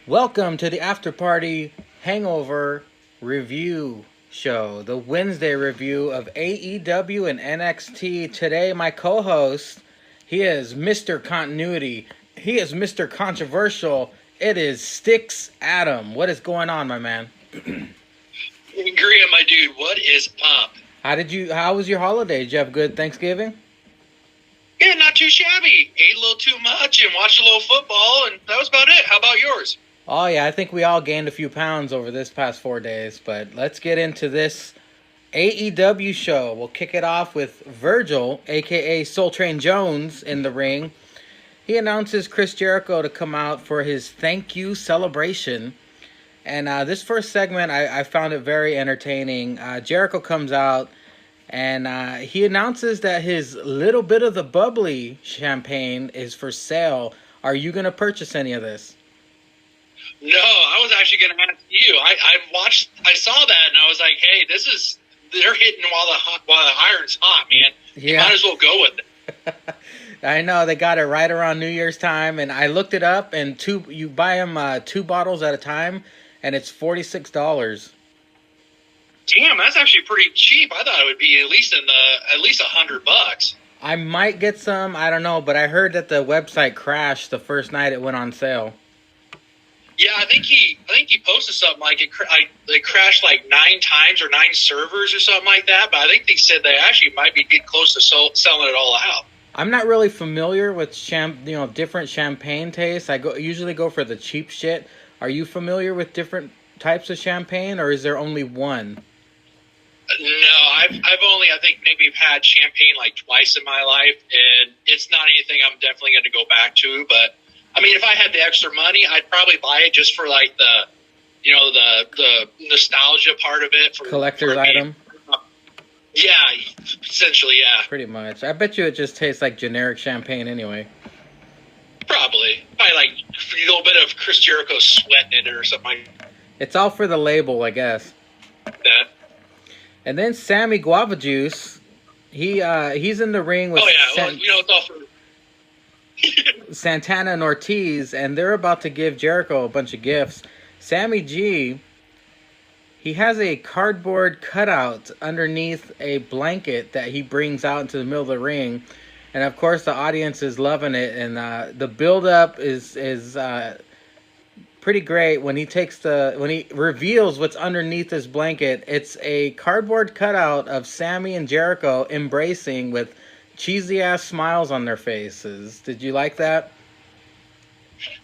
Welcome to the After Party Hangover Review Show, the Wednesday review of AEW and NXT. Today, my co-host, he is Mr. Continuity. He is Mr. Controversial. It is Stixadam. What is going on, my man? Mangria, my dude, what is up? How was your holiday? Did you have a good Thanksgiving? Yeah, not too shabby. Ate a little too much and watched a little football, and that was about it. How about yours? Oh, yeah, I think we all gained a few pounds over this past 4 days, but let's get into this AEW show. We'll kick it off with Virgil, a.k.a. Soul Train Jones, in the ring. He announces Chris Jericho to come out for his thank you celebration. And this first segment, I found it very entertaining. Jericho comes out, and he announces that his little bit of the bubbly champagne is for sale. Are you going to purchase any of this? No, I was actually going to ask you. I saw that, and I was like, hey, they're hitting while the iron's hot, man. Yeah. You might as well go with it. I know, they got it right around New Year's time, and I looked it up, and you buy them 2 bottles at a time, and it's $46. Damn, that's actually pretty cheap. I thought it would be at least $100. I might get some, I don't know, but I heard that the website crashed the first night it went on sale. Yeah, I think he posted something like it crashed like 9 times or 9 servers or something like that. But I think they said they actually might be getting close to selling it all out. I'm not really familiar with different champagne tastes. I usually go for the cheap shit. Are you familiar with different types of champagne, or is there only one? No, I've only, I think, maybe had champagne like twice in my life, and it's not anything I'm definitely going to go back to. But I mean, if I had the extra money, I'd probably buy it just for like the nostalgia part of it. Collector's item? Yeah, essentially, yeah. Pretty much. I bet you it just tastes like generic champagne anyway. Probably like a little bit of Chris Jericho sweat in it or something like that. It's all for the label, I guess. Yeah. And then Sammy Guava Juice, he's in the ring with it's all for Santana and Ortiz, and they're about to give Jericho a bunch of gifts. Sammy G, he has a cardboard cutout underneath a blanket that he brings out into the middle of the ring, and of course the audience is loving it. And the build-up is pretty great when he reveals what's underneath this blanket. It's a cardboard cutout of Sammy and Jericho embracing with cheesy ass smiles on their faces. Did you like that?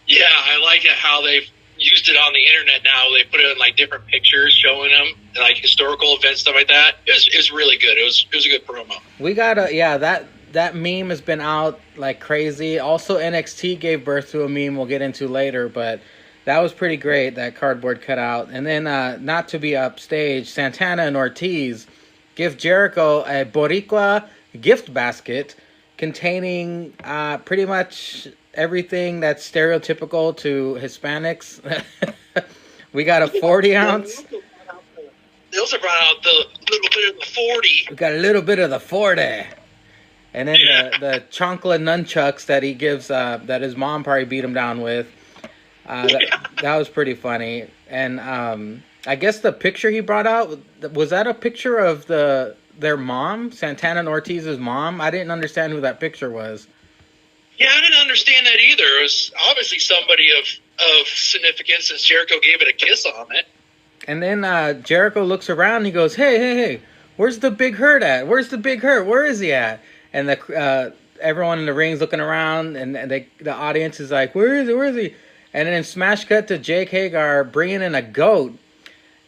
Yeah, I like it how they've used it on the internet now. They put it in like different pictures showing them, like historical events, stuff like that. It's really good. It was a good promo. We got that meme has been out like crazy. Also, NXT gave birth to a meme we'll get into later, but that was pretty great, that cardboard cutout. And then, not to be upstage, Santana and Ortiz give Jericho a Boricua gift basket containing pretty much everything that's stereotypical to Hispanics. We got a 40-ounce. They also brought out the little bit of the 40. We got a little bit of the 40. And then the chancla nunchucks that he gives, that his mom probably beat him down with. That was pretty funny. And I guess the picture he brought out, was that a picture of their mom, Santana and Ortiz's mom? I didn't understand who that picture was. Yeah, I didn't understand that either. It was obviously somebody of significance, since Jericho gave it a kiss on it. And then Jericho looks around and he goes, hey, where's the Big Hurt at? Where's the Big Hurt? Where is he at? And everyone in the ring's looking around, and the audience is like, where is he? And then smash cut to Jake Hagar bringing in a goat.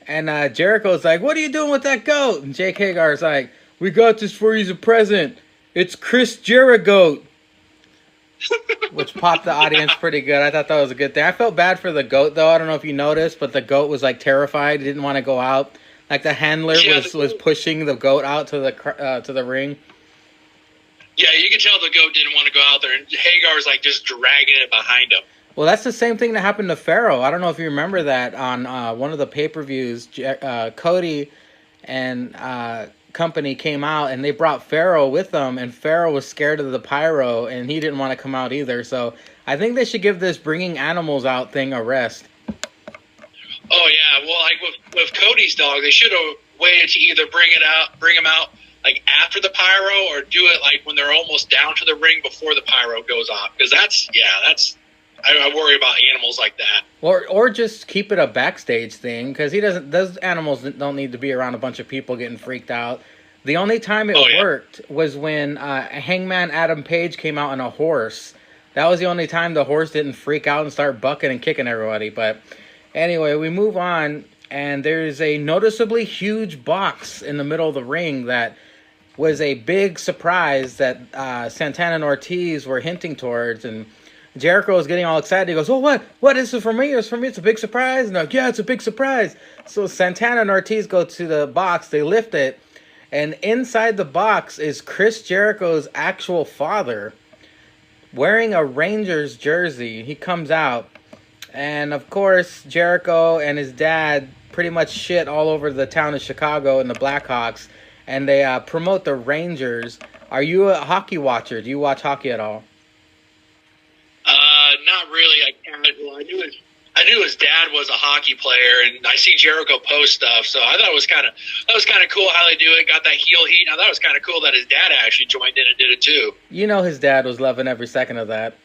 And Jericho's like, what are you doing with that goat? And Jake Hagar's like, we got this for you as a present. It's Chris Jericho. Which popped the audience pretty good. I thought that was a good thing. I felt bad for the goat, though. I don't know if you noticed, but the goat was like terrified. He didn't want to go out. Like the handler was pushing the goat out to the ring. Yeah, you could tell the goat didn't want to go out there, and Hagar's like just dragging it behind him. Well, that's the same thing that happened to Pharaoh. I don't know if you remember that on one of the pay-per-views. Cody and company came out, and they brought Pharaoh with them, and Pharaoh was scared of the pyro, and he didn't want to come out either. So I think they should give this bringing animals out thing a rest. Oh yeah, well, like with Cody's dog, they should have waited to either bring him out like after the pyro, or do it like when they're almost down to the ring before the pyro goes off. Because I worry about animals like that. Or just keep it a backstage thing, because those animals don't need to be around a bunch of people getting freaked out. The only time it worked was when Hangman Adam Page came out on a horse. That was the only time the horse didn't freak out and start bucking and kicking everybody. But anyway, we move on, and there's a noticeably huge box in the middle of the ring that was a big surprise that Santana and Ortiz were hinting towards, and Jericho was getting all excited. He goes, "Oh, what? What is it for me? It's for me. It's a big surprise." And they're like, "Yeah, it's a big surprise." So Santana and Ortiz go to the box. They lift it, and inside the box is Chris Jericho's actual father, wearing a Rangers jersey. He comes out, and of course, Jericho and his dad pretty much shit all over the town of Chicago and the Blackhawks, and they promote the Rangers. Are you a hockey watcher? Do you watch hockey at all? Not really. I knew his dad was a hockey player, and I see Jericho post stuff, so I thought it was kind of cool how they do it. Got that heel heat. I thought it was kind of cool that his dad actually joined in and did it too. You know, his dad was loving every second of that.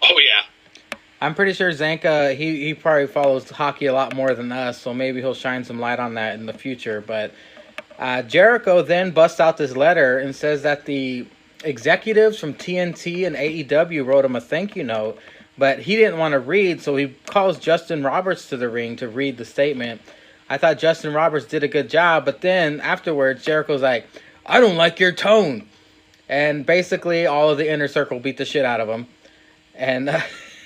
Oh yeah. I'm pretty sure Zanka, he probably follows hockey a lot more than us, so maybe he'll shine some light on that in the future. But Jericho then busts out this letter and says that the executives from TNT and AEW wrote him a thank you note, but he didn't want to read, so he calls Justin Roberts to the ring to read the statement. I thought Justin Roberts did a good job, but then afterwards, Jericho's like, "I don't like your tone." And basically, all of the Inner Circle beat the shit out of him. And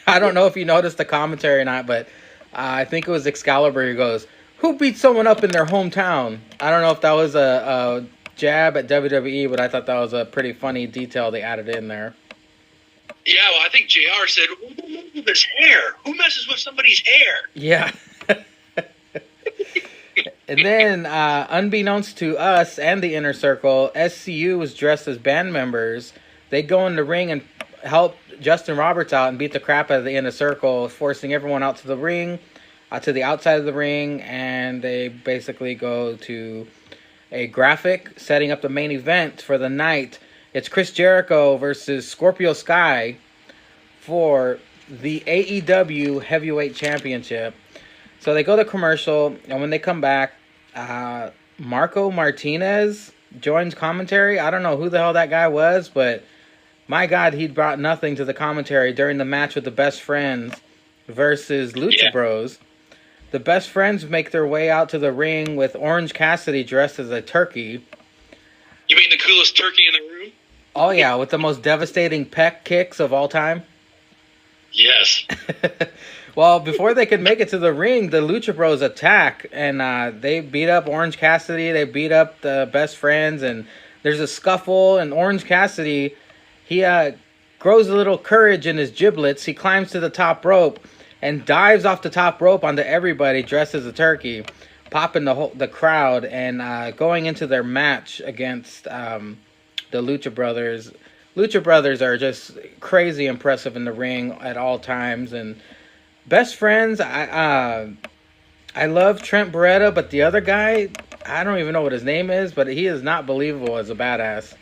I don't know if you noticed the commentary or not, but I think it was Excalibur who goes, "Who beat someone up in their hometown?" I don't know if that was a jab at WWE, but I thought that was a pretty funny detail they added in there. Yeah, well, I think JR said, "Who messes with his hair? Who messes with somebody's hair?" Yeah. And then, unbeknownst to us and the Inner Circle, SCU was dressed as band members. They go in the ring and help Justin Roberts out and beat the crap out of the Inner Circle, forcing everyone out to the ring, to the outside of the ring, and they basically go to a graphic setting up the main event for the night. It's Chris Jericho versus Scorpio Sky for the AEW Heavyweight Championship. So they go to commercial, and when they come back, Marco Martinez joins commentary. I don't know who the hell that guy was, but my God, he brought nothing to the commentary during the match with the Best Friends versus Lucha Bros. The Best Friends make their way out to the ring with Orange Cassidy dressed as a turkey. You mean the coolest turkey in the room? Oh, yeah, with the most devastating pec kicks of all time. Yes. Well, before they could make it to the ring, the Lucha Bros attack, and they beat up Orange Cassidy. They beat up the Best Friends, and there's a scuffle, and Orange Cassidy, he grows a little courage in his giblets. He climbs to the top rope and dives off the top rope onto everybody dressed as a turkey, popping the crowd, and going into their match against the Lucha Brothers. Lucha Brothers are just crazy impressive in the ring at all times. And Best Friends, I love Trent Beretta, but the other guy, I don't even know what his name is, but he is not believable as a badass.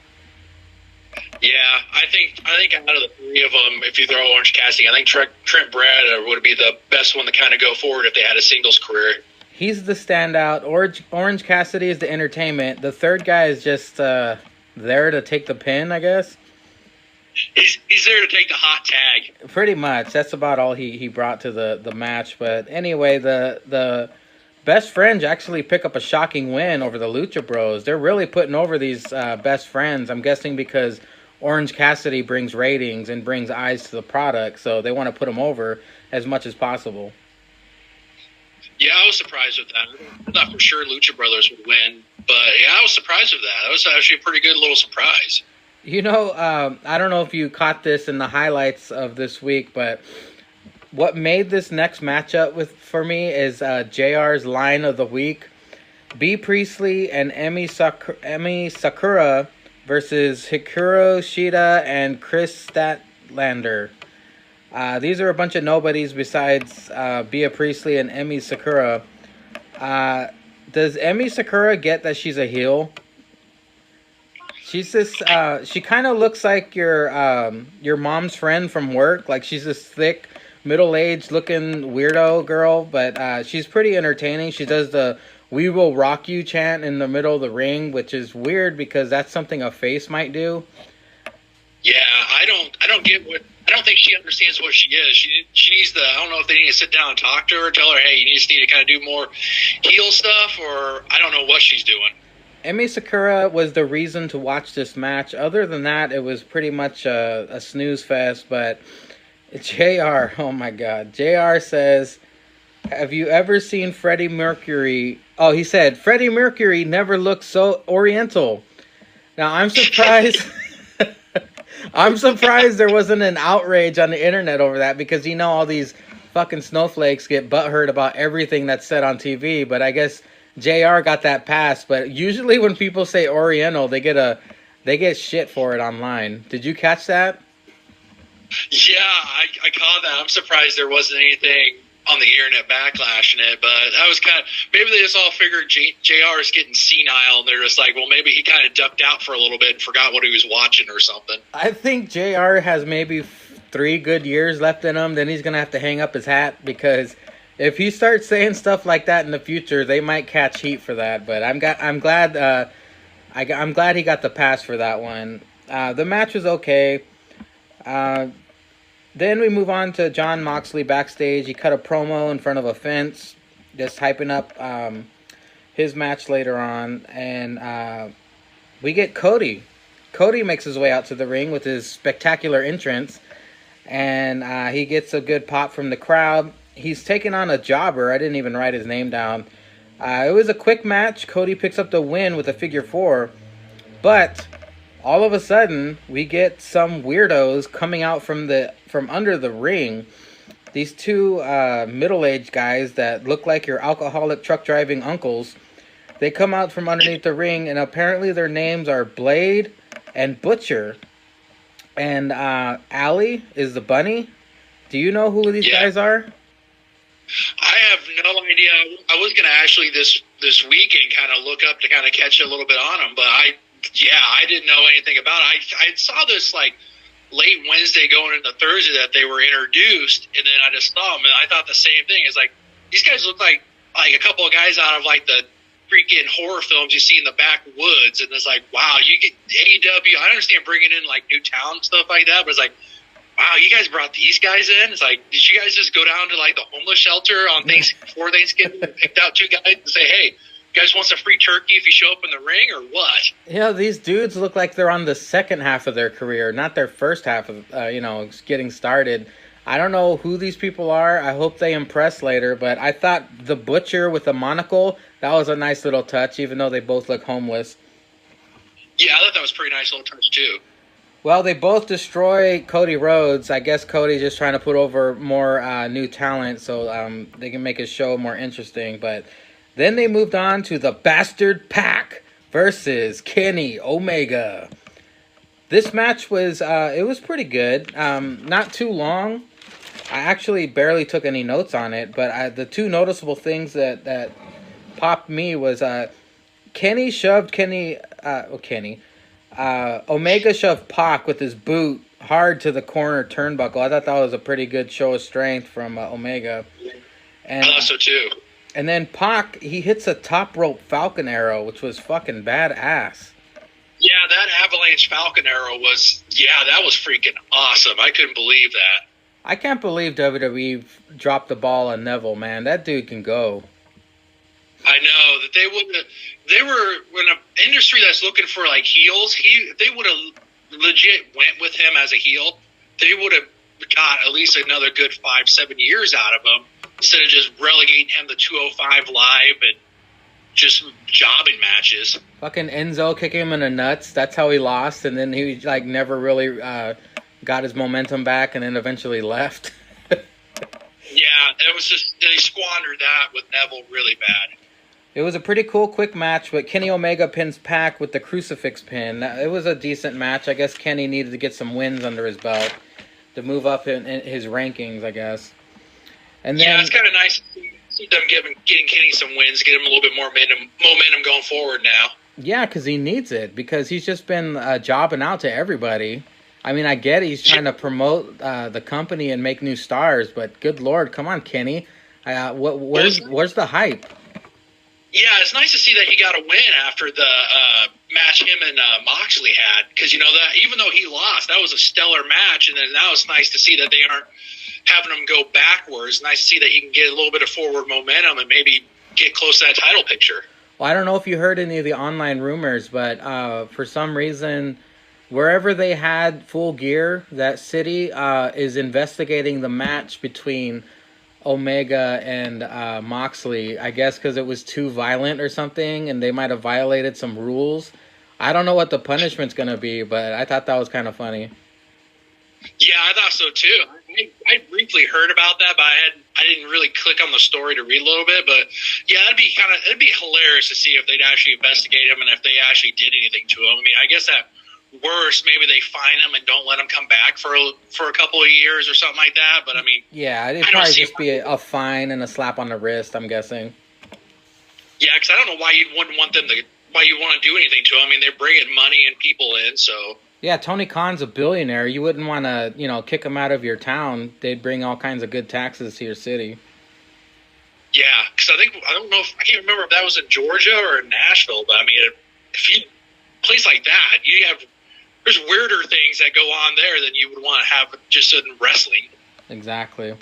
Yeah, I think out of the three of them, if you throw Orange Cassidy, I think Trent Beretta would be the best one to kind of go forward if they had a singles career. He's the standout. Orange Cassidy is the entertainment. The third guy is just there to take the pin, I guess. He's there to take the hot tag. Pretty much. That's about all he brought to the match. But anyway, the Best Friends actually pick up a shocking win over the Lucha Bros. They're really putting over these Best Friends. I'm guessing because Orange Cassidy brings ratings and brings eyes to the product, so they want to put them over as much as possible. Yeah, I was surprised with that. I thought for sure Lucha Brothers would win, but yeah, I was surprised with that. That was actually a pretty good little surprise. You know, I don't know if you caught this in the highlights of this week, but what made this next matchup for me is JR's line of the week. B. Priestley and Emi Sakura versus Hikaru Shida and Chris Statlander. These are a bunch of nobodies besides Bea Priestley and Emi Sakura. Does Emi Sakura get that she's a heel? She's this. She kind of looks like your mom's friend from work. Like she's this thick, middle-aged looking weirdo girl, but she's pretty entertaining. She does the "We will rock you" chant in the middle of the ring, which is weird because that's something a face might do. Yeah, I don't get what. I don't think she understands what she is. She needs the. I don't know if they need to sit down and talk to her, tell her, hey, you just need to kind of do more heel stuff, or I don't know what she's doing. Emi Sakura was the reason to watch this match. Other than that, it was pretty much a snooze fest. But JR, oh my God, JR says, "Have you ever seen Freddie Mercury?" Oh, he said Freddie Mercury never looked so Oriental. Now I'm surprised. I'm surprised there wasn't an outrage on the internet over that because all these fucking snowflakes get butthurt about everything that's said on TV. But I guess JR got that pass. But usually when people say Oriental, they get shit for it online. Did you catch that? Yeah, I caught that. I'm surprised there wasn't anything on the internet backlashing it, but that was kind of, maybe they just all figured JR is getting senile, and they're just like, well, maybe he kind of ducked out for a little bit and forgot what he was watching or something. I think JR has maybe 3 good years left in him. Then he's gonna have to hang up his hat because if he starts saying stuff like that in the future, they might catch heat for that. But I'm glad he got the pass for that one. The match was okay. Then we move on to Jon Moxley backstage. He cut a promo in front of a fence, just hyping up his match later on. And we get Cody. Cody makes his way out to the ring with his spectacular entrance. And he gets a good pop from the crowd. He's taking on a jobber. I didn't even write his name down. It was a quick match. Cody picks up the win with a figure 4. But all of a sudden, we get some weirdos coming out from under the ring. These 2 middle-aged guys that look like your alcoholic truck-driving uncles. They come out from underneath the ring, and apparently their names are Blade and Butcher. And Allie is the bunny. Do you know who these guys are? I have no idea. I was going to actually this weekend kind of look up to kind of catch a little bit on them, but I didn't know anything about it. I saw this like late Wednesday going into Thursday that they were introduced, and then I just saw them, and I thought the same thing. It's like, these guys look like a couple of guys out of like the freaking horror films you see in the backwoods, and it's like, wow, you get AEW. I understand bringing in like new talent and stuff like that, but it's like, wow, you guys brought these guys in? It's like, did you guys just go down to like the homeless shelter on before Thanksgiving and picked out 2 guys and say, hey, you guys want some free turkey if you show up in the ring, or what? Yeah, these dudes look like they're on the second half of their career, not their first half of, getting started. I don't know who these people are. I hope they impress later, but I thought the Butcher with the monocle, that was a nice little touch, even though they both look homeless. Yeah, I thought that was a pretty nice little touch, too. Well, they both destroy Cody Rhodes. I guess Cody's just trying to put over more new talent so they can make his show more interesting. But then they moved on to the Bastard Pack versus Kenny Omega. This match was it was pretty good. Not too long. I actually barely took any notes on it, but the 2 noticeable things that popped me was Kenny shoved Omega shoved Pac with his boot hard to the corner turnbuckle. I thought that was a pretty good show of strength from Omega. And, I thought so too. And then Pac, he hits a top rope Falcon Arrow, which was fucking badass. Yeah, that Avalanche Falcon Arrow that was freaking awesome. I couldn't believe that. I can't believe WWE dropped the ball on Neville, man. That dude can go. I know that they were in an industry that's looking for like heels. They would have legit went with him as a heel. They would have got at least another good 5-7 years out of him instead of just relegating him to 205 Live and just jobbing matches. Fucking Enzo kicking him in the nuts. That's how he lost, and then he like never really got his momentum back, and then eventually left. Yeah, it was just they squandered that with Neville really bad. It was a pretty cool, quick match, but Kenny Omega pins Pac with the crucifix pin. It was a decent match. I guess Kenny needed to get some wins under his belt. to move up in his rankings, I guess. And yeah, then, it's kind of nice to see them getting Kenny some wins, get him a little bit more momentum going forward now. yeah, because he needs it, because he's just been jobbing out to everybody. I mean, I get he's trying to promote the company and make new stars, but good Lord, come on, Kenny. Where's the hype? Yeah, it's nice to see that he got a win after the match him and Moxley had, because that even though he lost, that was a stellar match, and then now it's nice to see that they aren't having him go backwards. Nice to see that he can get a little bit of forward momentum and maybe get close to that title picture. Well, I don't know if you heard any of the online rumors, but for some reason, wherever they had Full Gear, that city is investigating the match between Omega and Moxley, I guess because it was too violent or something, and they might have violated some rules. I don't know what the punishment's going to be, but I thought that was kind of funny. Yeah, I thought so too. I briefly heard about that, but I didn't really click on the story to read a little bit. But yeah, it'd be hilarious to see if they'd actually investigate him and if they actually did anything to him. I mean, I guess at worst, maybe they fine him and don't let him come back for a couple of years or something like that. But I mean, yeah, it'd probably just be a fine and a slap on the wrist, I'm guessing. Yeah, because I don't know why you wouldn't want them to. Why you want to do anything to him? I mean, they're bringing money and people in, so. Yeah, Tony Khan's a billionaire. You wouldn't want to, kick him out of your town. They'd bring all kinds of good taxes to your city. Yeah, because I can't remember if that was in Georgia or in Nashville, but I mean, if you place like that, there's weirder things that go on there than you would want to have just in wrestling. Exactly.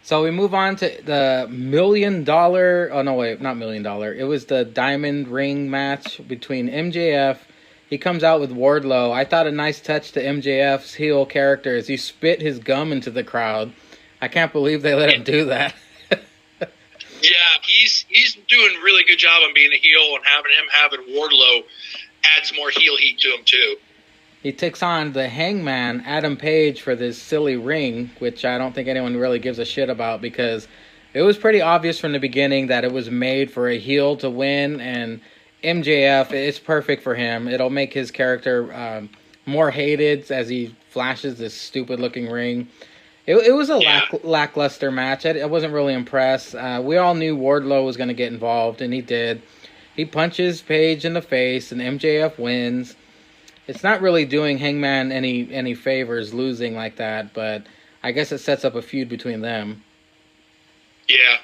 So we move on to the $1 million. Oh no, wait, not $1 million. It was the diamond ring match between MJF. He comes out with Wardlow. I thought a nice touch to MJF's heel character is he spit his gum into the crowd. I can't believe they let him do that. Yeah, he's doing a really good job on being a heel, and having Wardlow adds more heel heat to him too. He takes on the Hangman, Adam Page, for this silly ring, which I don't think anyone really gives a shit about because it was pretty obvious from the beginning that it was made for a heel to win, and MJF, it's perfect for him. It'll make his character more hated as he flashes this stupid-looking ring. It was a lackluster match. I wasn't really impressed. We all knew Wardlow was going to get involved, and he did. He punches Page in the face, and MJF wins. It's not really doing Hangman any favors losing like that, but I guess it sets up a feud between them. Yeah.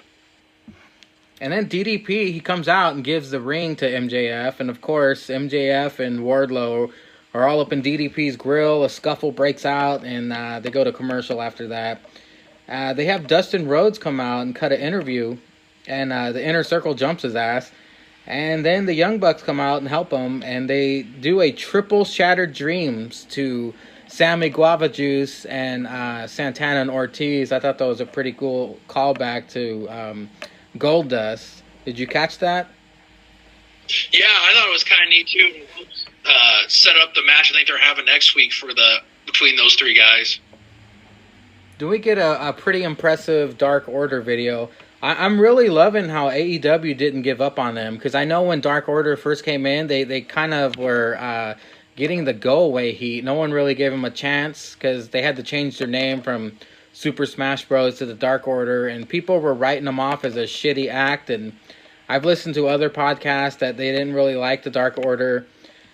And then DDP, he comes out and gives the ring to MJF, and of course, MJF and Wardlow are all up in DDP's grill. A scuffle breaks out, and they go to commercial after that. They have Dustin Rhodes come out and cut an interview, and the Inner Circle jumps his ass. And then the Young Bucks come out and help him, and they do a triple Shattered Dreams to Sammy Guava Juice and Santana and Ortiz. I thought that was a pretty cool callback to Goldust. Did you catch that? Yeah, I thought it was kind of neat too. Set up the match I think they're having next week between those three guys. Do we get a pretty impressive Dark Order video? I'm really loving how AEW didn't give up on them, because I know when Dark Order first came in, they kind of were getting the go-away heat. No one really gave them a chance because they had to change their name from Super Smash Bros. To the Dark Order, and people were writing them off as a shitty act. And I've listened to other podcasts that they didn't really like the Dark Order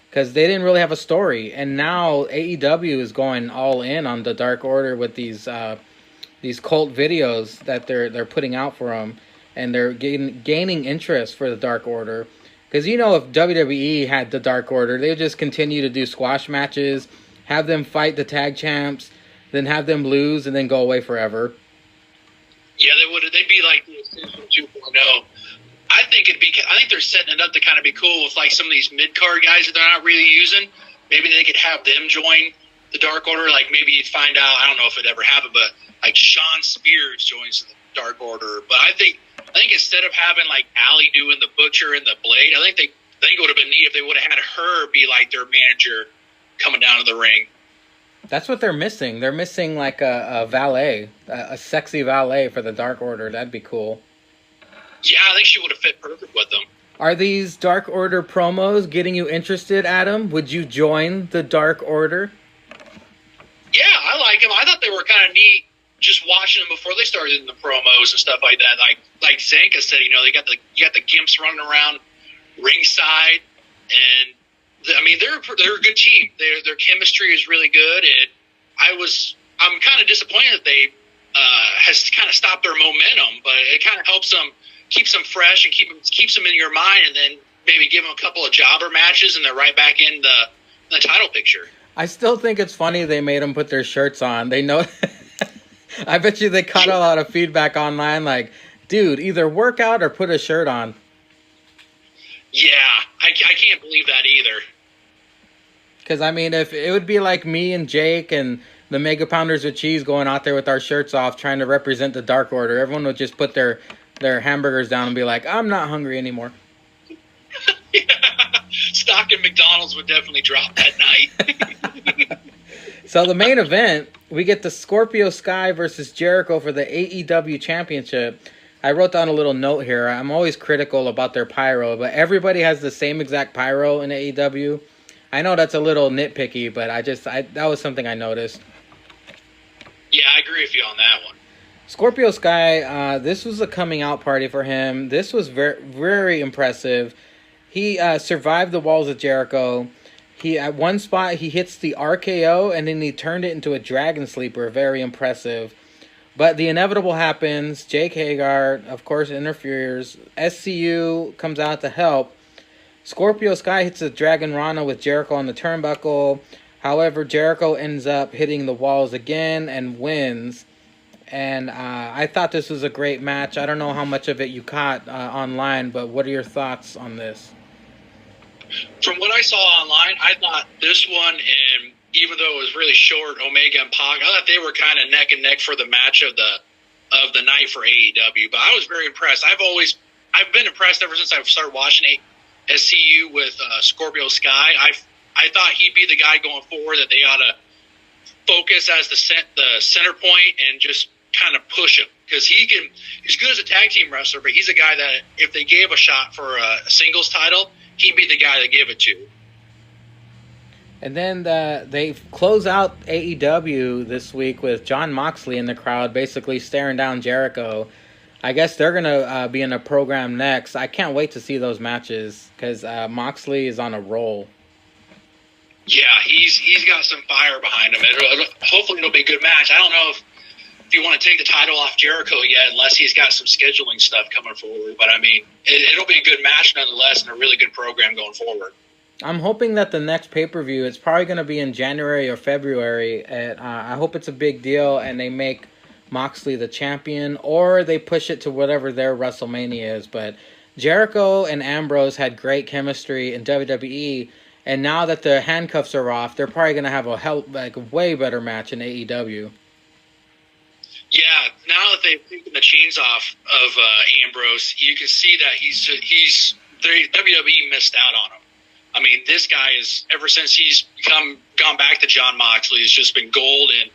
because they didn't really have a story. And now AEW is going all in on the Dark Order with these cult videos that they're putting out for them, and they're gaining interest for the Dark Order. Because if WWE had the Dark Order, they would just continue to do squash matches, have them fight the tag champs, then have them lose, and then go away forever. Yeah, they would. They'd be like the Ascension 2.0. I think they're setting it up to kind of be cool with like some of these mid card guys that they're not really using. Maybe they could have them join the Dark Order. Like maybe you'd find out. I don't know if it ever happened, but like Sean Spears joins the Dark Order. But I think instead of having like Allie doing the Butcher and the Blade, I think it would have been neat if they would have had her be like their manager coming down to the ring. That's what they're missing. They're missing like a valet, a sexy valet for the Dark Order. That'd be cool. Yeah, I think she would have fit perfect with them. Are these Dark Order promos getting you interested, Adam? Would you join the Dark Order? Yeah, I like them. I thought they were kind of neat just watching them before they started in the promos and stuff like that. Like Zanka said, you got the Gimps running around ringside, and they're a good team. Their chemistry is really good, and I'm kind of disappointed that they has kind of stopped their momentum, but it kind of helps them, keeps them fresh, and keeps them in your mind, and then maybe give them a couple of jobber matches, and they're right back in the title picture. I still think it's funny they made them put their shirts on. They know. I bet you they caught a lot of feedback online, like, dude, either work out or put a shirt on. Yeah, I can't believe that either. Because, if it would be like me and Jake and the Mega Pounders with Cheese going out there with our shirts off trying to represent the Dark Order, everyone would just put their hamburgers down and be like, I'm not hungry anymore. Yeah. Stock in McDonald's would definitely drop that night. So the main event, we get the Scorpio Sky versus Jericho for the AEW Championship. I wrote down a little note here. I'm always critical about their pyro, but everybody has the same exact pyro in AEW. I know that's a little nitpicky, but that was something I noticed. Yeah, I agree with you on that one. Scorpio Sky, this was a coming out party for him. This was very, very impressive. He survived the walls of Jericho. At one spot, he hits the RKO, and then he turned it into a Dragon Sleeper. Very impressive. But the inevitable happens. Jake Hagar, of course, interferes. SCU comes out to help. Scorpio Sky hits a Dragon Rana with Jericho on the turnbuckle. However, Jericho ends up hitting the walls again and wins. And I thought this was a great match. I don't know how much of it you caught online, but what are your thoughts on this? From what I saw online, I thought this one, and even though it was really short, Omega and Pac, I thought they were kind of neck and neck for the match of the night for AEW. But I was very impressed. I've been impressed ever since I started watching SCU with Scorpio Sky. I thought he'd be the guy going forward that they ought to focus as the center point and just kind of push him, because he's good as a tag team wrestler, but he's a guy that if they gave a shot for a singles title, he'd be the guy to give it to. And then they close out AEW this week with Jon Moxley in the crowd, basically staring down Jericho. I guess they're going to be in a program next. I can't wait to see those matches, because Moxley is on a roll. Yeah, he's got some fire behind him. Hopefully it'll be a good match. I don't know if you want to take the title off Jericho yet, unless he's got some scheduling stuff coming forward. But, it'll be a good match nonetheless, and a really good program going forward. I'm hoping that the next pay-per-view, it's probably going to be in January or February. And, I hope it's a big deal, and they make Moxley the champion, or they push it to whatever their WrestleMania is. But Jericho and Ambrose had great chemistry in WWE, and now that the handcuffs are off, they're probably going to have a way better match in AEW. Yeah, now that they've taken the chains off of Ambrose, you can see that WWE missed out on him. This guy is, ever since he's gone back to Jon Moxley, has just been gold and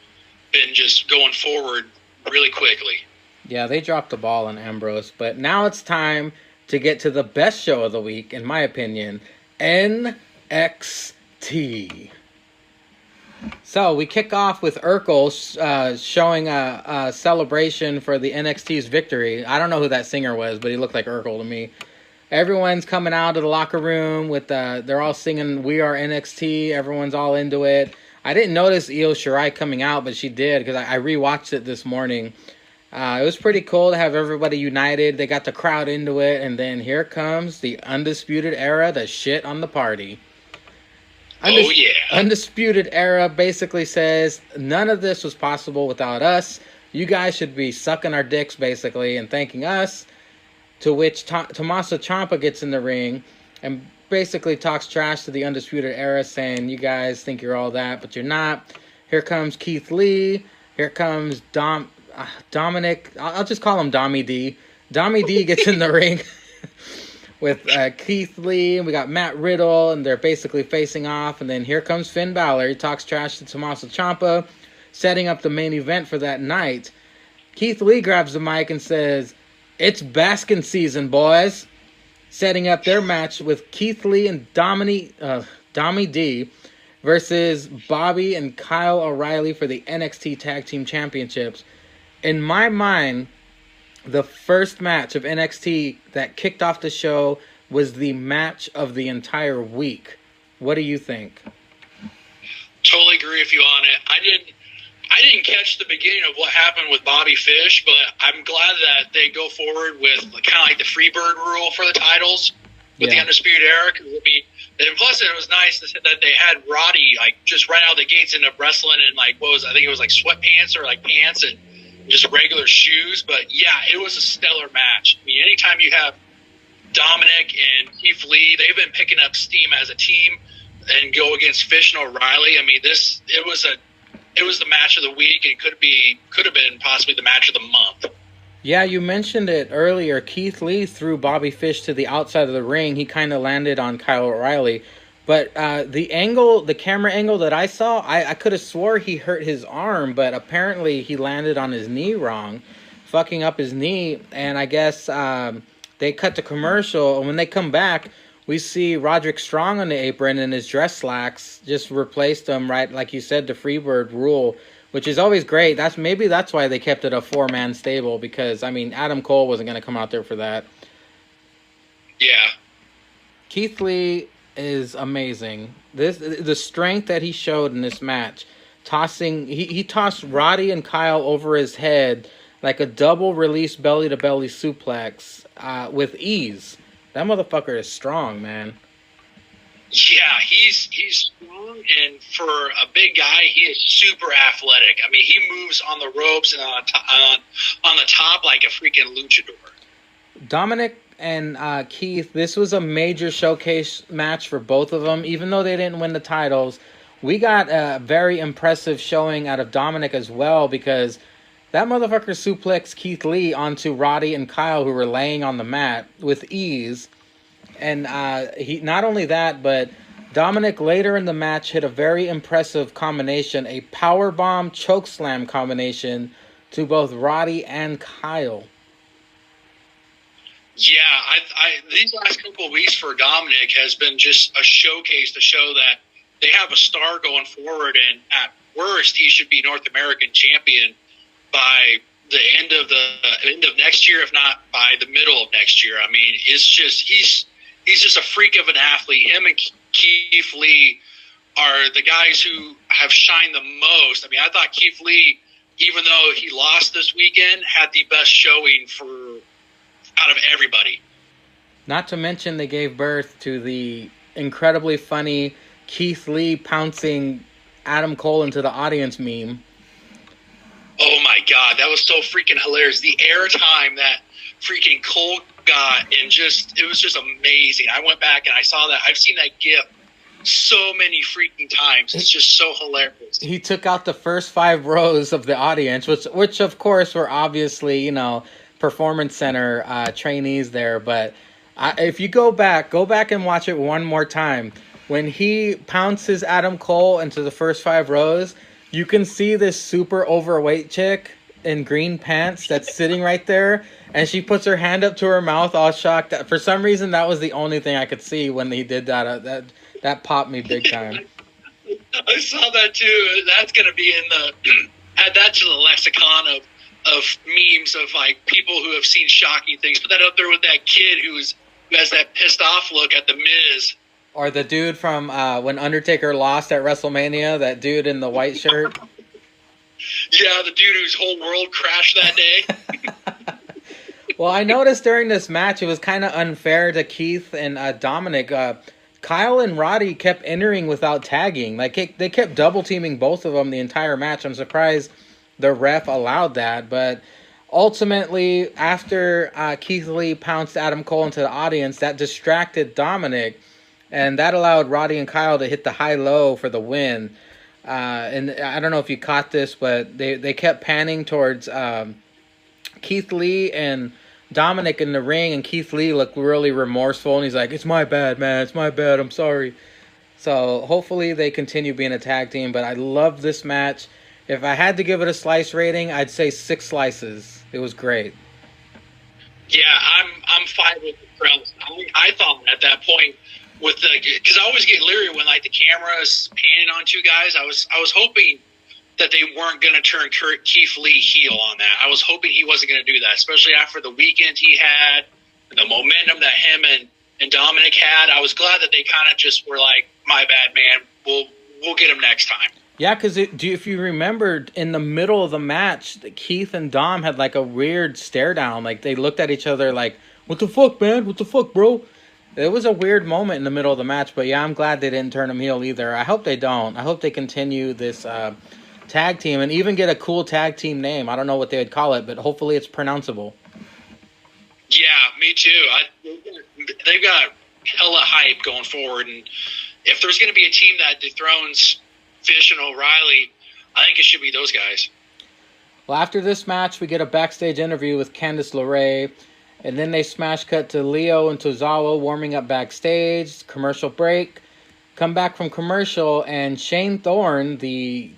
been just going forward really quickly. Yeah, they dropped the ball on Ambrose, but now it's time to get to the best show of the week, in my opinion, NXT. So we kick off with Urkel showing a celebration for the NXT's victory. I don't know who that singer was, but he looked like Urkel to me. Everyone's coming out of the locker room with they're all singing "We Are NXT." Everyone's all into it. I didn't notice Io Shirai coming out, but she did, because I rewatched it this morning. It was pretty cool to have everybody united. They got the crowd into it, and then here comes the Undisputed Era to shit on the party. Undisputed Era basically says, none of this was possible without us. You guys should be sucking our dicks, basically, and thanking us. To which Tommaso Ciampa gets in the ring and basically talks trash to the Undisputed Era, saying, you guys think you're all that, but you're not. Here comes Keith Lee. Here comes Dominic. I'll just call him Dommy D. Dommy D gets in the ring with Keith Lee, and we got Matt Riddle, and they're basically facing off. And then here comes Finn Balor. He talks trash to Tommaso Ciampa, setting up the main event for that night. Keith Lee grabs the mic and says, "It's basking season, boys," setting up their match with Keith Lee and Dommy D. versus Bobby and Kyle O'Reilly for the NXT Tag Team Championships. In my mind, the first match of NXT that kicked off the show was the match of the entire week. What do you think? Totally agree with you on it. I didn't catch the beginning of what happened with Bobby Fish, but I'm glad that they go forward with kind of like the Freebird rule for the titles with the Undisputed Era. I mean, and plus it was nice that they had Roddy like just right out of the gates into wrestling in like I think it was like sweatpants or like pants and just regular shoes. But yeah, it was a stellar match. I mean, anytime you have Dominic and Keith Lee, they've been picking up steam as a team and go against Fish and O'Reilly. I mean, it was the match of the week. It could have been possibly the match of the month. Yeah, you mentioned it earlier. Keith Lee threw Bobby Fish to the outside of the ring. He kind of landed on Kyle O'Reilly. But the camera angle that I saw, I could have swore he hurt his arm, but apparently he landed on his knee wrong, fucking up his knee. And I guess they cut the commercial, and when they come back, we see Roderick Strong on the apron, and his dress slacks just replaced him, right? Like you said, the Freebird rule, which is always great. Maybe that's why they kept it a 4-man stable, because, I mean, Adam Cole wasn't going to come out there for that. Yeah. Keith Lee is amazing. The strength that he showed in this match, he tossed Roddy and Kyle over his head like a double release belly to belly suplex with ease. That motherfucker is strong, man. Yeah, he's strong, and for a big guy, he is super athletic. I mean, he moves on the ropes and on the top like a freaking luchador. Dominic and Keith, this was a major showcase match for both of them. Even though they didn't win the titles, we got a very impressive showing out of Dominic as well, because that motherfucker suplexed Keith Lee onto Roddy and Kyle, who were laying on the mat with ease. And he not only that, but Dominic later in the match hit a very impressive combination, a powerbomb chokeslam combination to both Roddy and Kyle. Yeah, these last couple of weeks for Dominic has been just a showcase to show that they have a star going forward, and at worst, he should be North American champion by the end of next year, if not by the middle of next year. I mean, it's just he's just a freak of an athlete. Him and Keith Lee are the guys who have shined the most. I mean, I thought Keith Lee, even though he lost this weekend, had the best showing out of everybody. Not to mention they gave birth to the incredibly funny Keith Lee pouncing Adam Cole into the audience meme. Oh my God, that was so freaking hilarious. The airtime that freaking Cole got, and it was just amazing. I went back and I saw that. I've seen that GIF so many freaking times. It's just so hilarious. He took out the first 5 rows of the audience, which of course were obviously, Performance Center trainees there. But if you go back and watch it one more time. When he pounces Adam Cole into the first 5 rows, you can see this super overweight chick in green pants that's sitting right there, and she puts her hand up to her mouth all shocked. For some reason, that was the only thing I could see when he did that. That popped me big time. I saw that too. That's going to be in add that to the lexicon of memes of like people who have seen shocking things. Put that up there with that kid who has that pissed off look at the Miz. Or the dude from when Undertaker lost at WrestleMania, that dude in the white shirt. Yeah, the dude whose whole world crashed that day. Well, I noticed during this match, it was kind of unfair to Keith and Dominic. Kyle and Roddy kept entering without tagging. Like they kept double teaming both of them the entire match. I'm surprised the ref allowed that. But ultimately, after Keith Lee pounced Adam Cole into the audience, that distracted Dominic. And that allowed Roddy and Kyle to hit the high-low for the win. And I don't know if you caught this, but they kept panning towards Keith Lee and Dominic in the ring. And Keith Lee looked really remorseful. And he's like, "It's my bad, man. It's my bad. I'm sorry." So hopefully they continue being a tag team. But I love this match. If I had to give it a slice rating, I'd say 6 slices. It was great. Yeah, I'm fine with the premise. I thought at that point, with the, because I always get leery when like the camera's panning on two guys. I was hoping that they weren't going to turn Keith Lee heel on that. I was hoping he wasn't going to do that, especially after the weekend he had, the momentum that him and Dominic had. I was glad that they kind of just were like, my bad, man. We'll get him next time. Yeah, because if you remember, in the middle of the match, Keith and Dom had like a weird stare down. Like they looked at each other like, what the fuck, man? What the fuck, bro? It was a weird moment in the middle of the match, but yeah, I'm glad they didn't turn him heel either. I hope they don't. I hope they continue this tag team and even get a cool tag team name. I don't know what they would call it, but hopefully it's pronounceable. Yeah, me too. They've got hella hype going forward, and if there's going to be a team that dethrones Fish and O'Reilly, I think it should be those guys. Well, after this match, we get a backstage interview with Candice LeRae, and then they smash cut to Leo and Tozawa warming up backstage, commercial break, come back from commercial, and Shane Thorne, the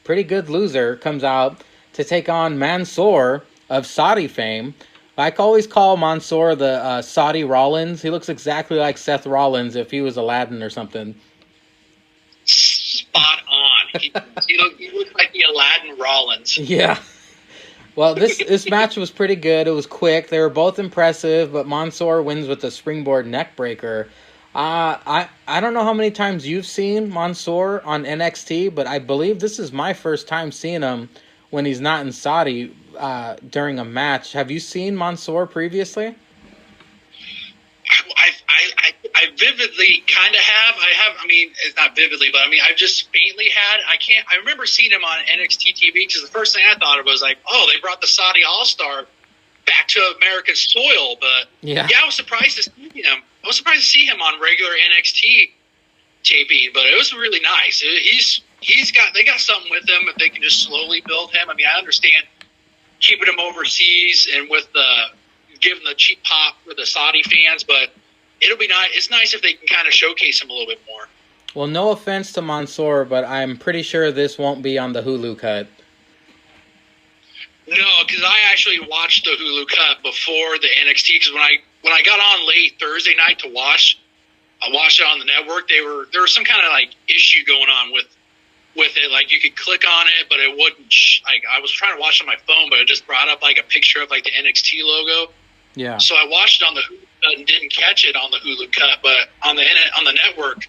pretty good loser, comes out to take on Mansoor of Saudi fame. I always call Mansoor the Saudi Rollins. He looks exactly like Seth Rollins if he was Aladdin or something. Spot on. He looks like the Aladdin Rollins. Yeah. Well, this match was pretty good. It was quick. They were both impressive, but Mansoor wins with a springboard neck breaker. I don't know how many times you've seen Mansoor on NXT, but I believe this is my first time seeing him when he's not in Saudi during a match. Have you seen Mansoor previously? I vividly kind of have. I mean, it's not vividly, but I mean, I've just faintly had. I remember seeing him on NXT TV because the first thing I thought of was like, oh, they brought the Saudi All-Star back to American soil. But yeah, I was surprised to see him. I was surprised to see him on regular NXT taping, but it was really nice. They got something with him if they can just slowly build him. I mean, I understand keeping him overseas and with giving the cheap pop for the Saudi fans, but it'll be nice. It's nice if they can kind of showcase him a little bit more. Well, no offense to Mansoor, but I'm pretty sure this won't be on the Hulu cut. No, because I actually watched the Hulu cut before the NXT. Because when I got on late Thursday night to watch, I watched it on the network. There was some kind of like issue going on with it. Like you could click on it, but it wouldn't. Like I was trying to watch on my phone, but it just brought up like a picture of like the NXT logo. Yeah. So I watched it on the Hulu cut and didn't catch it on the Hulu cut, but on the network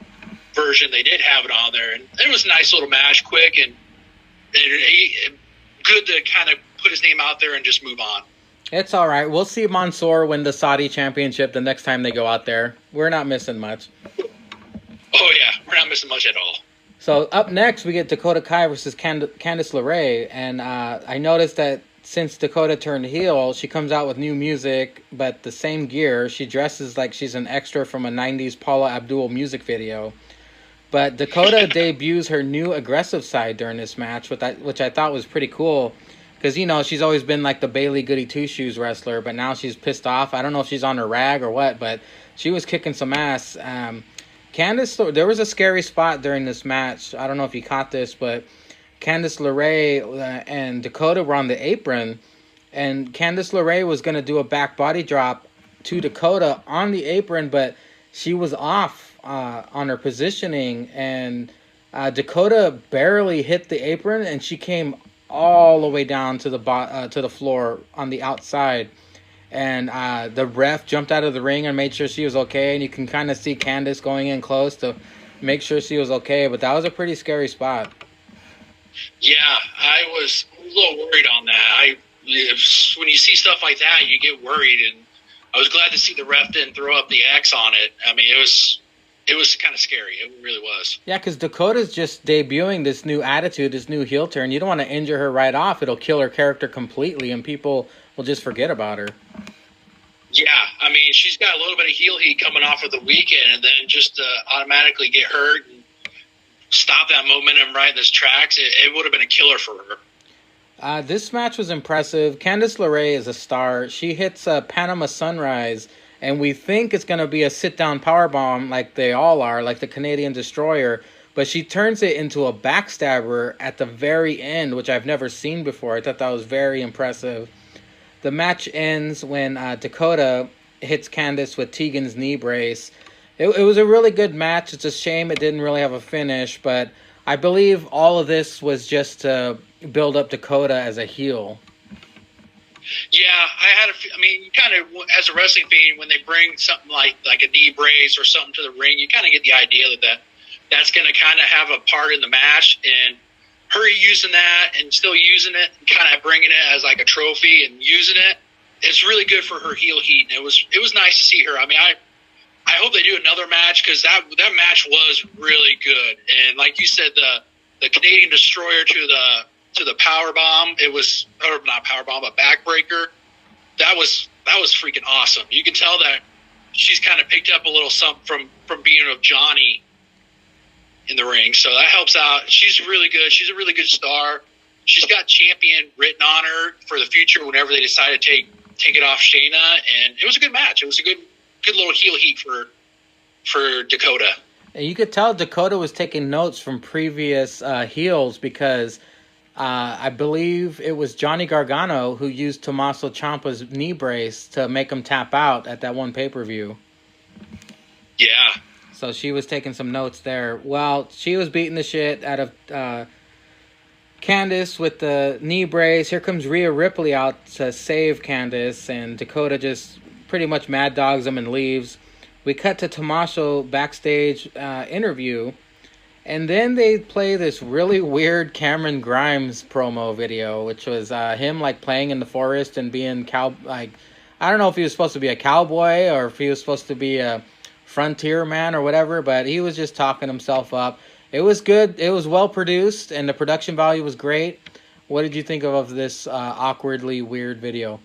version they did have it on there, and it was a nice little match, quick and good to kind of put his name out there and just move on. It's all right. We'll see Mansoor win the Saudi championship the next time they go out there. We're not missing much. Oh yeah, we're not missing much at all. So up next we get Dakota Kai versus Candice LeRae, and I noticed that since Dakota turned heel, she comes out with new music, but the same gear. She dresses like she's an extra from a 90s Paula Abdul music video. But Dakota debuts her new aggressive side during this match, which I thought was pretty cool. Because, you know, she's always been like the Bayley Goody Two-Shoes wrestler, but now she's pissed off. I don't know if she's on her rag or what, but she was kicking some ass. Candice, there was a scary spot during this match. I don't know if you caught this, but Candice LeRae and Dakota were on the apron, and Candice LeRae was going to do a back body drop to Dakota on the apron, but she was off on her positioning, and Dakota barely hit the apron, and she came all the way down to the floor on the outside, and the ref jumped out of the ring and made sure she was okay, and you can kind of see Candice going in close to make sure she was okay, but that was a pretty scary spot. Yeah, I was a little worried on that. When you see stuff like that, you get worried, and I was glad to see the ref didn't throw up the X on it. I mean, it was kind of scary. It really was. Yeah, because Dakota's just debuting this new attitude, this new heel turn. You don't want to injure her right off. It'll kill her character completely, and people will just forget about her. Yeah, I mean, she's got a little bit of heel heat coming off of the weekend, and then just to automatically get hurt and stop that momentum right in his tracks, it would have been a killer for her. This match was impressive. Candice LeRae is a star. She hits a Panama Sunrise, and we think it's going to be a sit-down powerbomb like they all are, like the Canadian Destroyer, but she turns it into a backstabber at the very end, which I've never seen before. I thought that was very impressive. The match ends when Dakota hits Candice with Tegan's knee brace, It was a really good match. It's a shame it didn't really have a finish, but I believe all of this was just to build up Dakota as a heel. Yeah, I mean, kind of as a wrestling fan, when they bring something like a knee brace or something to the ring, you kind of get the idea that's going to kind of have a part in the match. And her using that and still using it, and kind of bringing it as like a trophy and using it, it's really good for her heel heat. And it was nice to see her. I mean, I hope they do another match, because that match was really good. And like you said, the Canadian Destroyer to the power bomb, it was, or not power bomb, but backbreaker. That was freaking awesome. You can tell that she's kind of picked up a little something from being with Johnny in the ring, so that helps out. She's really good. She's a really good star. She's got champion written on her for the future whenever they decide to take it off Shayna, and it was a good match. It was a good little heel heat for Dakota. And you could tell Dakota was taking notes from previous heels, because I believe it was Johnny Gargano who used Tommaso Ciampa's knee brace to make him tap out at that one pay-per-view. Yeah. So she was taking some notes there. Well, she was beating the shit out of Candice with the knee brace. Here comes Rhea Ripley out to save Candice, and Dakota just pretty much mad dogs him and leaves. We cut to Tommaso backstage interview, and then they play this really weird Cameron Grimes promo video, which was him like playing in the forest and being I don't know if he was supposed to be a cowboy or if he was supposed to be a frontier man or whatever, but he was just talking himself up. It was good. It was well produced, and the production value was great. What did you think of this awkwardly weird video?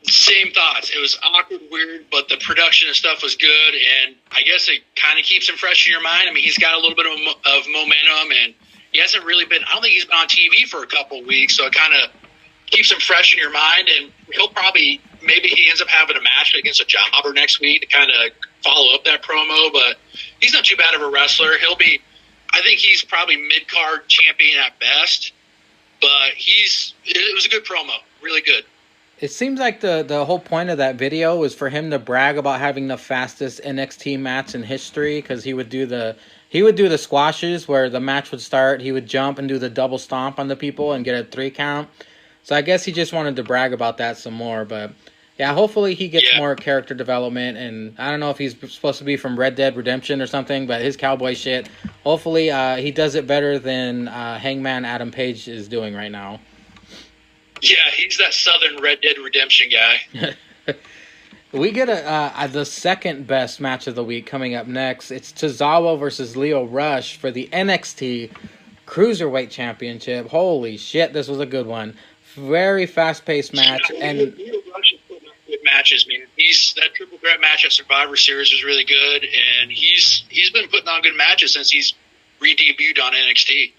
Same thoughts. It was awkward, weird, but the production and stuff was good, and I guess it kind of keeps him fresh in your mind. I mean, he's got a little bit of momentum, and he hasn't really been, I don't think he's been on TV for a couple of weeks, so it kind of keeps him fresh in your mind, and he'll probably, maybe he ends up having a match against a jobber next week to kind of follow up that promo, but he's not too bad of a wrestler. I think he's probably mid-card champion at best, but it was a good promo, really good. It seems like the whole point of that video was for him to brag about having the fastest NXT match in history, because he would do the squashes where the match would start, he would jump and do the double stomp on the people and get a 3 count. So I guess he just wanted to brag about that some more, but yeah, hopefully he gets more character development, and I don't know if he's supposed to be from Red Dead Redemption or something, but his cowboy shit, hopefully he does it better than Hangman Adam Page is doing right now. Yeah, he's that Southern Red Dead Redemption guy. We get the second best match of the week coming up next. It's Tozawa versus Lio Rush for the NXT Cruiserweight Championship. Holy shit, this was a good one. Very fast-paced match. And Lio Rush is putting up good matches, man. That triple threat match at Survivor Series was really good, and he's been putting on good matches since he's re-debuted on NXT.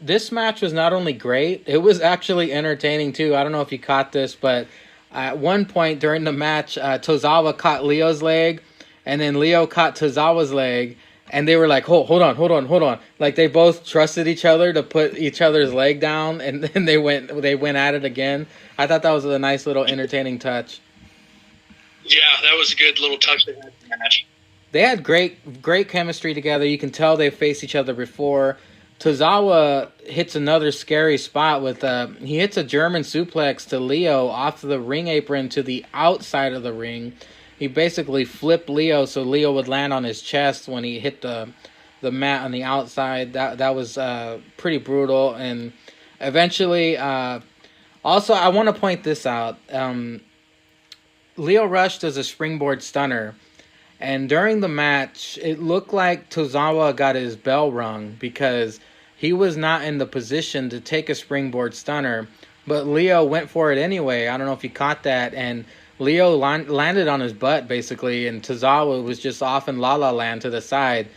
This match was not only great, it was actually entertaining too. I don't know if you caught this, but at one point during the match, Tozawa caught Leo's leg, and then Leo caught Tozawa's leg, and they were like, hold on. Like they both trusted each other to put each other's leg down, and then they went at it again. I thought that was a nice little entertaining touch. Yeah, that was a good little touch they had in the match. They had great chemistry together. You can tell they faced each other before. Tozawa hits another scary spot with he hits a German suplex to Leo off the ring apron to the outside of the ring. He basically flipped Leo so Leo would land on his chest when he hit the mat on the outside. That was pretty brutal. And eventually, also I want to point this out. Lio Rush does a springboard stunner. And during the match, it looked like Tozawa got his bell rung because he was not in the position to take a springboard stunner. But Leo went for it anyway. I don't know if you caught that. And Leo landed on his butt, basically. And Tozawa was just off in La La Land to the side.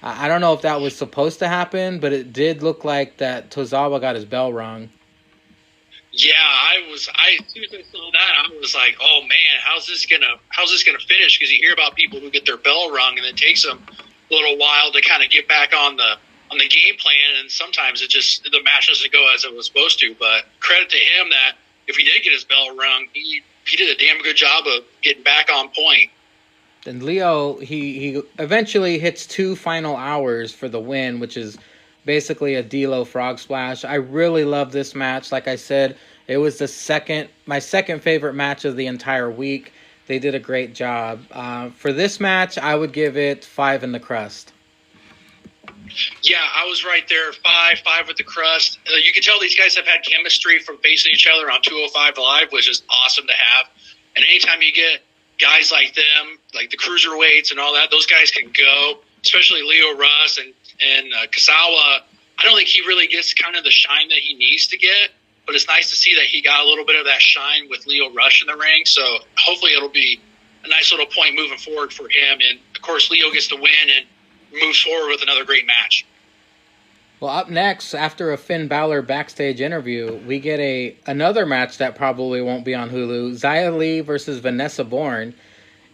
I don't know if that was supposed to happen, but it did look like that Tozawa got his bell rung. Yeah, as soon as I saw that, I was like, "Oh man, how's this gonna finish?" Because you hear about people who get their bell rung, and it takes them a little while to kind of get back on the game plan, and sometimes the match doesn't go as it was supposed to. But credit to him that if he did get his bell rung, he did a damn good job of getting back on point. And Leo, he eventually hits 2 final hours for the win, which is basically a D'Lo frog splash. I really love this match. Like I said, it was my second favorite match of the entire week. They did a great job. For this match, I would give it 5 in the crust. Yeah, I was right there. 5 with the crust. You can tell these guys have had chemistry from facing each other on 205 Live, which is awesome to have. And anytime you get guys like them, like the cruiserweights and all that, those guys can go, especially Leo Russ and Kasawa. I don't think he really gets kind of the shine that he needs to get, but it's nice to see that he got a little bit of that shine with Leo Rush in the ring. So hopefully it'll be a nice little point moving forward for him. And, of course, Leo gets the win and moves forward with another great match. Well, up next, after a Finn Balor backstage interview, we get another match that probably won't be on Hulu, Xia Li versus Vanessa Bourne.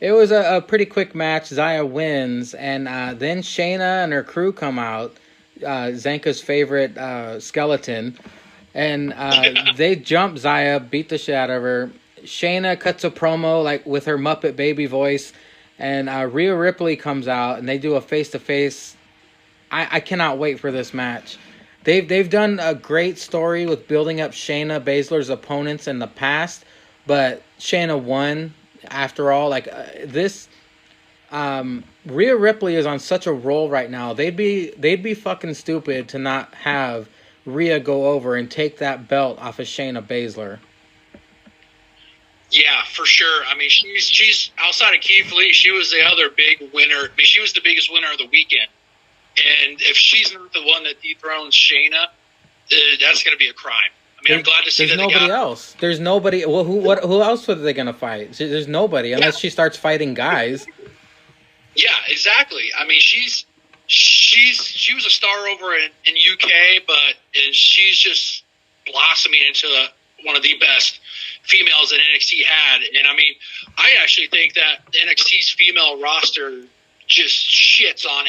It was a pretty quick match. Xia wins, and then Shayna and her crew come out, Zanka's favorite skeleton, and they jump Xia, beat the shit out of her. Shayna cuts a promo like with her Muppet Baby voice, and Rhea Ripley comes out, and they do a face-to-face. I cannot wait for this match. They've done a great story with building up Shayna Baszler's opponents in the past, but Shayna won after all. Like this, Rhea Ripley is on such a roll right now. They'd be fucking stupid to not have Rhea go over and take that belt off of Shayna Baszler. Yeah, for sure. I mean, she's outside of Keith Lee, she was the other big winner. I mean, she was the biggest winner of the weekend. And if she's not the one that dethrones Shayna, that's going to be a crime. I mean, I'm glad to see that there's nobody else. There's nobody. Well, who else were they going to fight? There's nobody unless she starts fighting guys. Yeah, exactly. I mean, she was a star over in UK, and she's just blossoming into one of the best females that NXT had. And I mean, I actually think that NXT's female roster just shits on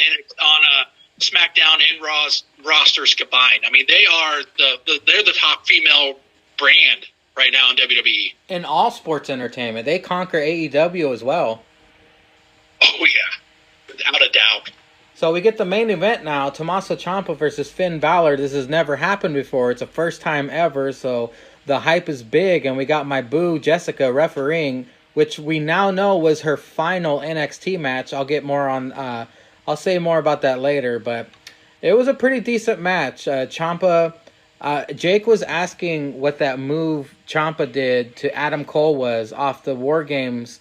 SmackDown and Raw's rosters combined. I mean, they're the top female brand right now in WWE. In all sports entertainment, they conquer AEW as well. Oh yeah, without a doubt. So we get the main event now: Tommaso Ciampa versus Finn Balor. This has never happened before. It's a first time ever, so the hype is big. And we got my boo Jessica refereeing, which we now know was her final NXT match. I'll say more about that later, but it was a pretty decent match. Ciampa, Jake was asking what that move Ciampa did to Adam Cole was off the War Games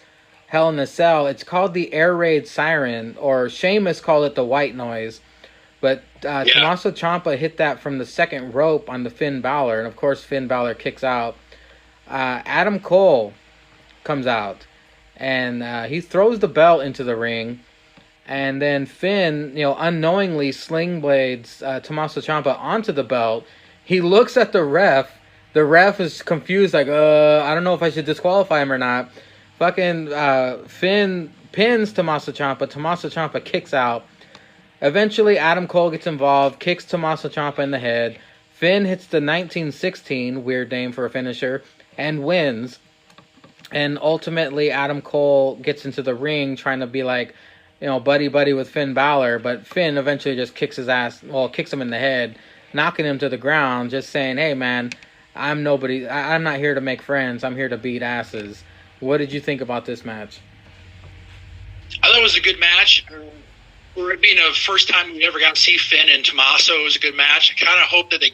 Hell in a Cell. It's called the Air Raid Siren, or Sheamus called it the White Noise. But Tommaso Ciampa hit that from the second rope on the Finn Balor, and of course Finn Balor kicks out. Adam Cole comes out, and he throws the belt into the ring, and then Finn, unknowingly sling blades Tommaso Ciampa onto the belt. He looks at the ref. The ref is confused, like, I don't know if I should disqualify him or not. Fucking Finn pins Tommaso Ciampa. Tommaso Ciampa kicks out. Eventually, Adam Cole gets involved, kicks Tommaso Ciampa in the head. Finn hits the 1916, weird name for a finisher, and wins. And ultimately, Adam Cole gets into the ring trying to be like, buddy with Finn Balor. But Finn eventually just kicks his ass, kicks him in the head, knocking him to the ground, just saying, hey, man, I'm nobody. I'm not here to make friends. I'm here to beat asses. What did you think about this match? I thought it was a good match. For it being the first time we ever got to see Finn and Tommaso, it was a good match. I kind of hope that they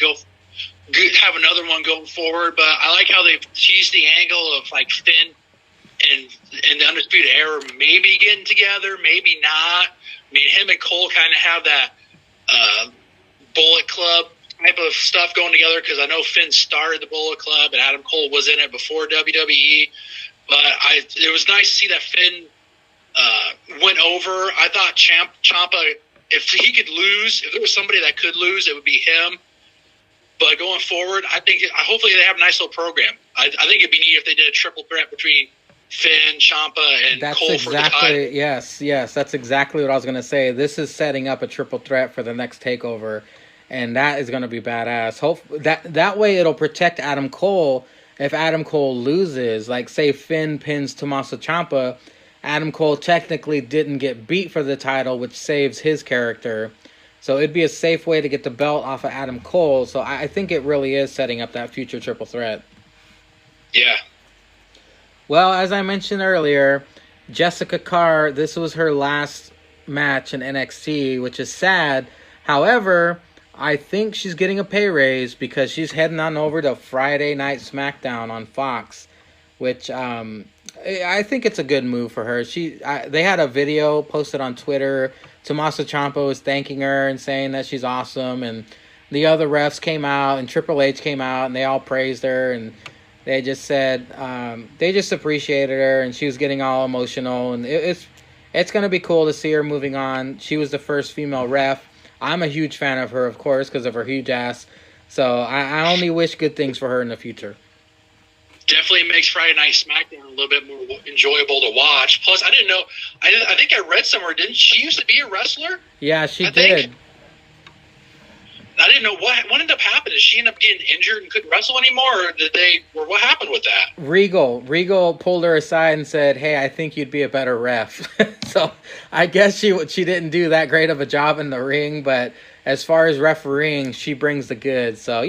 have another one going forward, but I like how they've teased the angle of like Finn and the Undisputed Era maybe getting together, maybe not. I mean, him and Cole kind of have that Bullet Club type of stuff going together, because I know Finn started the Bullet Club and Adam Cole was in it before WWE. But it was nice to see that Finn went over. I thought Ciampa, if he could lose, if there was somebody that could lose, it would be him. But going forward, hopefully they have a nice little program. I think it'd be neat if they did a triple threat between Finn, Ciampa, and Cole for the title. Yes, that's exactly what I was going to say. This is setting up a triple threat for the next takeover, and that is going to be badass. That way it'll protect Adam Cole if Adam Cole loses. Like, say Finn pins Tommaso Ciampa, Adam Cole technically didn't get beat for the title, which saves his character. So it'd be a safe way to get the belt off of Adam Cole. So I think it really is setting up that future triple threat. Yeah. Well, as I mentioned earlier, Jessica Carr, this was her last match in NXT, which is sad. However, I think she's getting a pay raise because she's heading on over to Friday Night SmackDown on Fox, which I think it's a good move for her. They had a video posted on Twitter. Tommaso Ciampa was thanking her and saying that she's awesome, and the other refs came out, and Triple H came out, and they all praised her, and they just said they just appreciated her, and she was getting all emotional, and it's going to be cool to see her moving on. She was the first female ref. I'm a huge fan of her, of course, because of her huge ass. So I only wish good things for her in the future. Definitely makes Friday Night SmackDown a little bit more enjoyable to watch. Plus, I didn't know. I think I read somewhere. Didn't she used to be a wrestler? Yeah, she did. I didn't know what ended up happening. Did she end up getting injured and couldn't wrestle anymore, or what happened with that? Regal pulled her aside and said, "Hey, I think you'd be a better ref." So I guess she didn't do that great of a job in the ring, but as far as refereeing, she brings the goods. So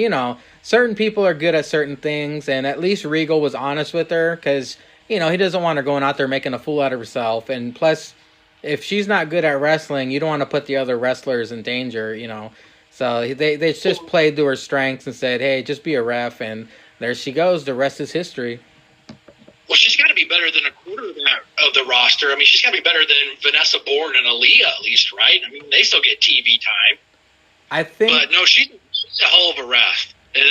certain people are good at certain things, and at least Regal was honest with her because he doesn't want her going out there making a fool out of herself. And plus, if she's not good at wrestling, you don't want to put the other wrestlers in danger. So they just played to her strengths and said, "Hey, just be a ref," and there she goes. The rest is history. Well, she's got to be better than a quarter of the roster. I mean, she's got to be better than Vanessa Bourne and Aaliyah, at least, right? I mean, they still get TV time. I think, but no, she's a hell of a ref, and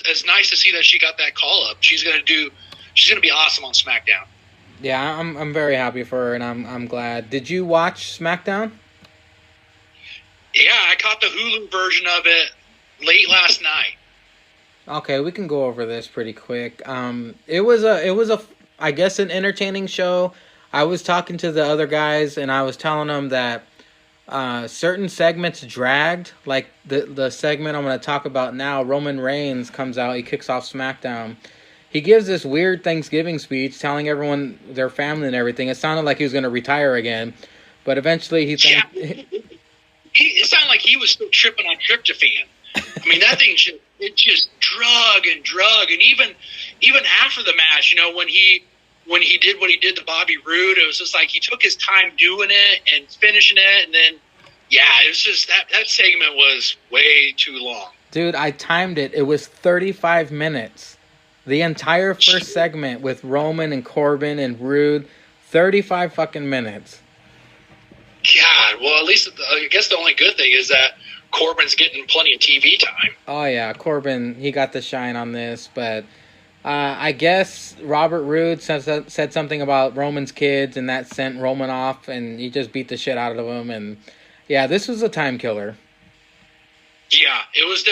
it's nice to see that she got that call up. She's gonna be awesome on SmackDown. Yeah, I'm very happy for her, and I'm glad. Did you watch SmackDown? Yeah, I caught the Hulu version of it late last night. Okay, we can go over this pretty quick. It was a I guess an entertaining show. I was talking to the other guys and I was telling them that certain segments dragged, like the segment I'm going to talk about now. Roman Reigns comes out, he kicks off SmackDown. He gives this weird Thanksgiving speech telling everyone their family and everything. It sounded like he was going to retire again, but eventually it sounded like he was still tripping on tryptophan. I mean, that thing just drug, and even after the match, when he did what he did to Bobby Roode, it was just like he took his time doing it and finishing it, and then it was just that segment was way too long. Dude, I timed it. It was 35 minutes. The entire first segment with Roman and Corbin and Roode, 35 fucking minutes. God, well, at least I guess the only good thing is that Corbin's getting plenty of TV time. Oh, yeah, Corbin, he got the shine on this, but I guess Robert Roode said something about Roman's kids, and that sent Roman off, and he just beat the shit out of him, and yeah, this was a time killer. Yeah, it was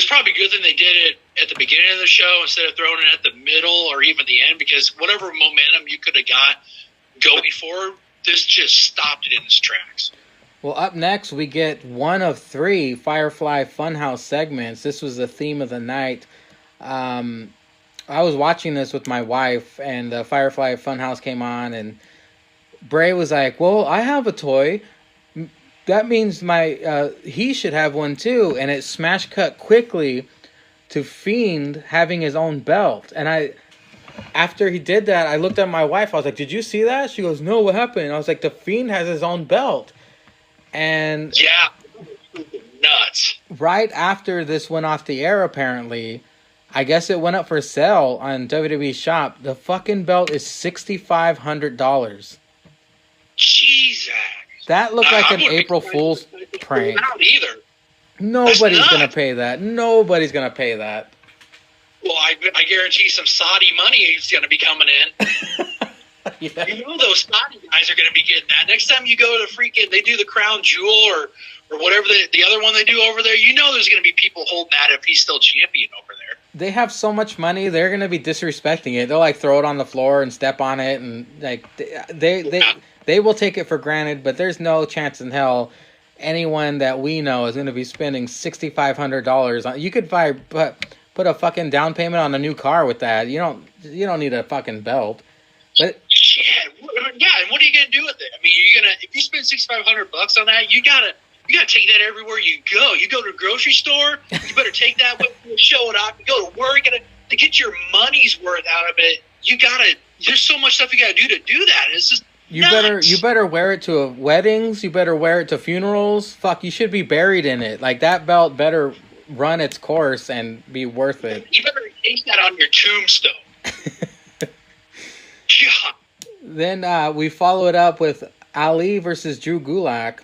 probably a good thing they did it at the beginning of the show instead of throwing it at the middle or even the end, because whatever momentum you could have got going forward, this just stopped it in its tracks. Well, up next, we get one of 3 Firefly Funhouse segments. This was the theme of the night. I was watching this with my wife, and the Firefly Funhouse came on, and Bray was like, "Well, I have a toy. That means he should have one too." And it smash cut quickly to Fiend having his own belt. And after he did that, I looked at my wife. I was like, "Did you see that?" She goes, "No, what happened?" I was like, "The Fiend has his own belt." And yeah, nuts. Right after this went off the air, apparently, I guess it went up for sale on WWE Shop. The fucking belt is $6,500. Jesus. That looked like an April Fool's prank. I don't either. Nobody's gonna pay that. Nobody's gonna pay that. Well, I guarantee some Saudi money is going to be coming in. Yeah. Those Saudi guys are going to be getting that. Next time you go to they do the Crown Jewel or whatever the other one they do over there, there's going to be people holding that if he's still champion over there. They have so much money, they're going to be disrespecting it. They'll throw it on the floor and step on it, and they will take it for granted, but there's no chance in hell anyone that we know is going to be spending $6,500 on. You could put a fucking down payment on a new car with that. You don't need a fucking belt. But shit, Yeah, and what are you gonna do with it? I mean, if you spend $6,500 on that, you gotta take that everywhere you go. You go to a grocery store, you better take that with you, show it off. You go to work, to get your money's worth out of it. There's so much stuff you gotta do that. It's just nuts. You better wear it to weddings. You better wear it to funerals. Fuck, you should be buried in it. Like, that belt better run its course and be worth it. You better take that on your tombstone. God. Then we follow it up with Ali versus Drew Gulak.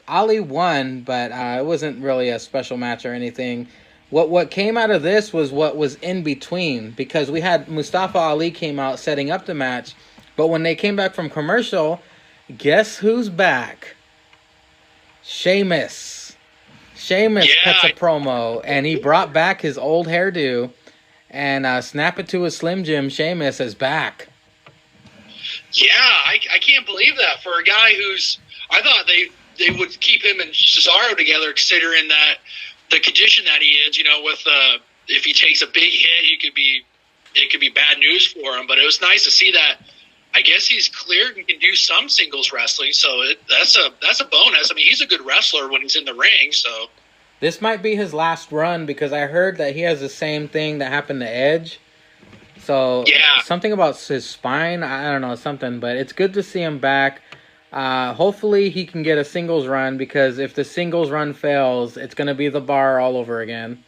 Ali won, but it wasn't really a special match or anything. What came out of this was what was in between, because we had Mustafa Ali came out setting up the match, but when they came back from commercial, guess who's back? Sheamus. Sheamus cuts a promo, and he brought back his old hairdo, and snap it to a Slim Jim, Sheamus is back. Yeah, I can't believe that for a guy I thought they would keep him and Cesaro together, considering that the condition that he is, with if he takes a big hit, it could be bad news for him. But it was nice to see that. I guess he's cleared and can do some singles wrestling, so that's a bonus. I mean, he's a good wrestler when he's in the ring. So this might be his last run, because I heard that he has the same thing that happened to Edge. So something about his spine, I don't know, something. But it's good to see him back. Hopefully he can get a singles run, because if the singles run fails, it's going to be the bar all over again.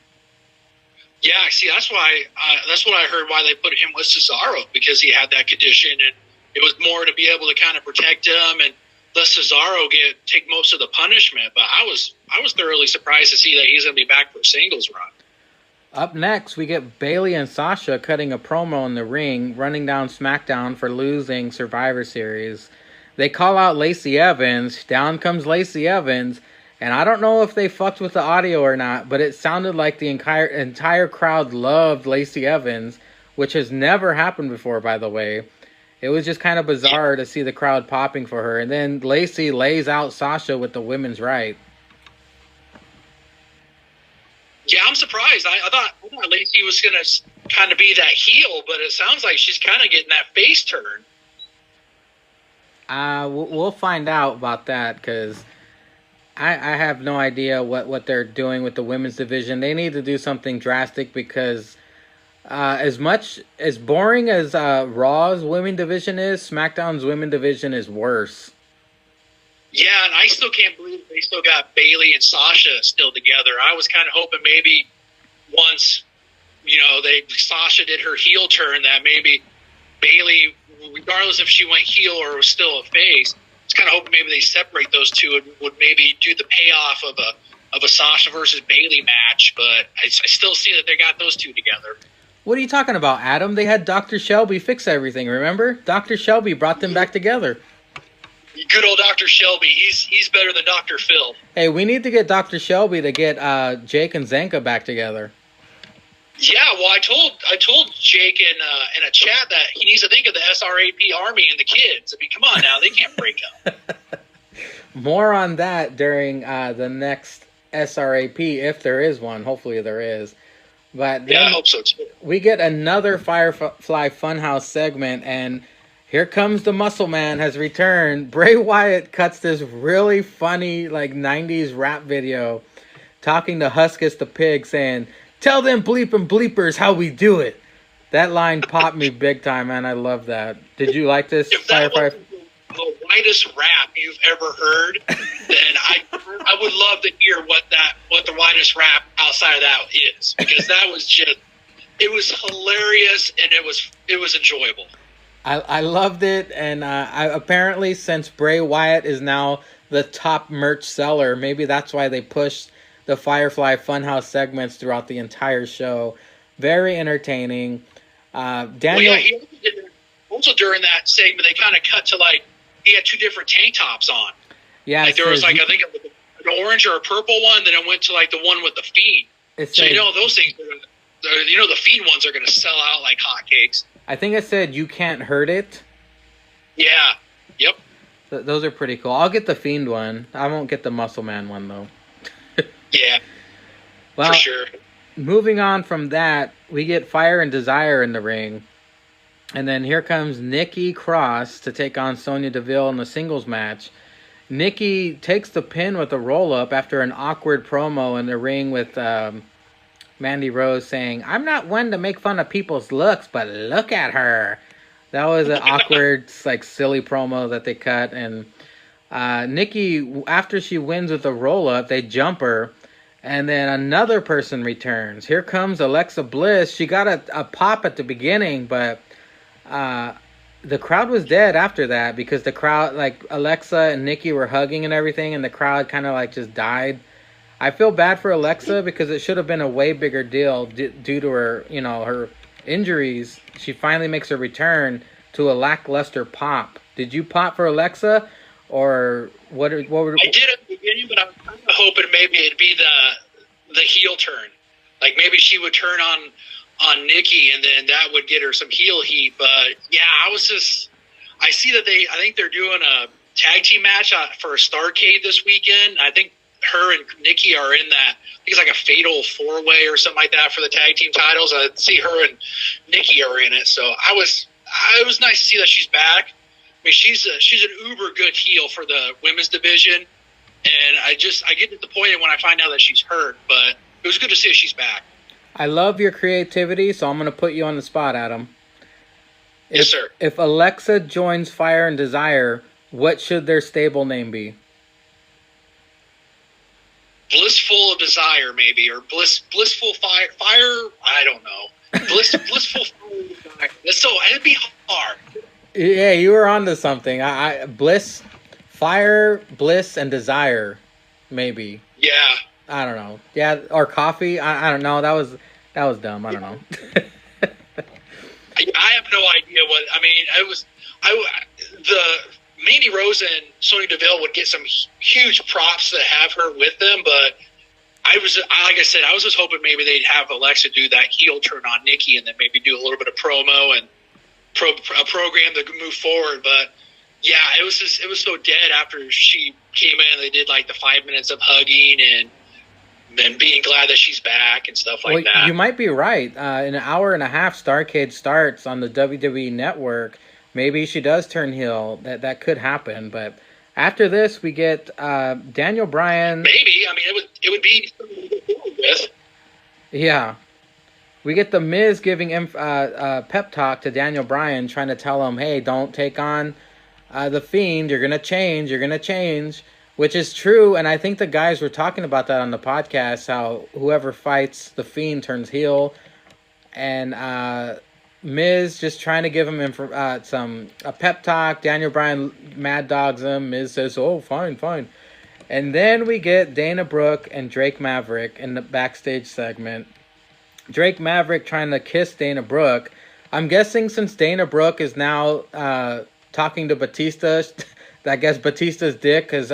Yeah, see, that's what I heard why they put him with Cesaro, because he had that condition, and it was more to be able to kind of protect him and let Cesaro take most of the punishment. But I was thoroughly surprised to see that he's going to be back for a singles run. Up next, we get Bayley and Sasha cutting a promo in the ring, running down SmackDown for losing Survivor Series. They call out Lacey Evans. Down comes Lacey Evans. And I don't know if they fucked with the audio or not, but it sounded like the entire crowd loved Lacey Evans, which has never happened before, by the way. It was just kind of bizarre to see the crowd popping for her. And then Lacey lays out Sasha with the women's right. Yeah, I'm surprised. I thought Lacey was going to kind of be that heel, but it sounds like she's kind of getting that face turn. We'll find out about that, because I have no idea what they're doing with the women's division. They need to do something drastic, because as boring as Raw's women division is, SmackDown's women division is worse. Yeah, and I still can't believe they still got Bayley and Sasha still together. I was kind of hoping maybe once, Sasha did her heel turn, that maybe Bayley, regardless if she went heel or was still a face, I was kind of hoping maybe they separate those two and would maybe do the payoff of a Sasha versus Bayley match. But I still see that they got those two together. What are you talking about, Adam? They had Dr. Shelby fix everything, remember? Dr. Shelby brought them back together. Good old Dr. Shelby. He's better than Dr. Phil. Hey, we need to get Dr. Shelby to get Jake and Zanka back together. Yeah, well, I told Jake in a chat that he needs to think of the SRAP Army and the kids. I mean, come on now, they can't break up. More on that during the next SRAP, if there is one. Hopefully there is. But yeah, I hope so too. We get another Firefly Funhouse segment, and here comes the Muscle Man has returned. Bray Wyatt cuts this really funny 90s rap video talking to Huskus the pig, saying, "Tell them bleeping bleepers how we do it." That line popped me big time, man. I love that. Did you like this? If that was the whitest rap you've ever heard, then I would love to hear what the whitest rap outside of that is, because that was it was hilarious, and it was enjoyable. I loved it, and apparently since Bray Wyatt is now the top merch seller, maybe that's why they pushed the Firefly Funhouse segments throughout the entire show. Very entertaining. Daniel. Well, yeah, also during that segment, they kind of cut to he had two different tank tops on. Yeah, there was I think an orange or a purple one, then it went to the one with the Fiend. So those things, the Fiend ones are going to sell out like hotcakes. I think it said "You can't hurt it." Yeah. Yep. Those are pretty cool. I'll get the Fiend one. I won't get the Muscle Man one though. Yeah. Well, for sure. Moving on from that, we get Fire and Desire in the ring. And then here comes Nikki Cross to take on Sonya Deville in the singles match. Nikki takes the pin with a roll-up after an awkward promo in the ring with Mandy Rose saying, "I'm not one to make fun of people's looks, but look at her." That was an awkward, like, silly promo that they cut. And Nikki, after she wins with a roll-up, they jump her. And then another person returns. Here comes Alexa Bliss. She got a pop at the beginning, but the crowd was dead after that because the crowd, like, Alexa and Nikki were hugging and everything, and the crowd kind of, like, just died. I feel bad for Alexa because it should have been a way bigger deal due to her, her injuries. She finally makes her return to a lackluster pop. Did you pop for Alexa, or what? What were? I did at the beginning, but I was kind of hoping maybe it'd be the heel turn, like maybe she would turn on Nikki, and then that would get her some heel heat. But yeah, I see that I think they're doing a tag team match for a Starrcade this weekend. I think her and Nikki are in that. I think it's like a fatal 4-way or something like that for the tag team titles. I see her and Nikki are in it, so it was nice to see that she's back. I mean, she's an uber good heel for the women's division, and I get disappointed when I find out that she's hurt, but it was good to see that she's back. I love your creativity, so I'm going to put you on the spot, Adam. Yes, sir. If Alexa joins Fire and Desire, what should their stable name be? Blissful Desire, maybe, or Blissful Fire. I don't know. Blissful Fire. It'd be hard. Yeah, you were onto something. Bliss, Fire, Bliss, and Desire, maybe. Yeah. I don't know. Yeah, or coffee. I don't know. That was dumb. I don't know. I have no idea what. I mean, the Mandy Rose and Sonya Deville would get some huge props to have her with them, but like I said, I was just hoping maybe they'd have Alexa do that heel turn on Nikki, and then maybe do a little bit of promo and a program that could move forward. But yeah, it was so dead after she came in. They did like the 5 minutes of hugging and then being glad that she's back and stuff like that. You might be right. In an hour and a half, Starrcade starts on the WWE Network. Maybe she does turn heel. That could happen. But after this, we get Daniel Bryan. Maybe. I mean, it would be something to go forward with. Yeah. We get The Miz giving pep talk to Daniel Bryan, trying to tell him, hey, don't take on The Fiend. You're going to change. You're going to change. Which is true, and I think the guys were talking about that on the podcast, how whoever fights The Fiend turns heel. And Miz just trying to give him a pep talk. Daniel Bryan mad dogs him. Miz says, oh, fine. And then we get Dana Brooke and Drake Maverick in the backstage segment. Drake Maverick trying to kiss Dana Brooke. I'm guessing since Dana Brooke is now talking to Batista, I guess Batista's dick has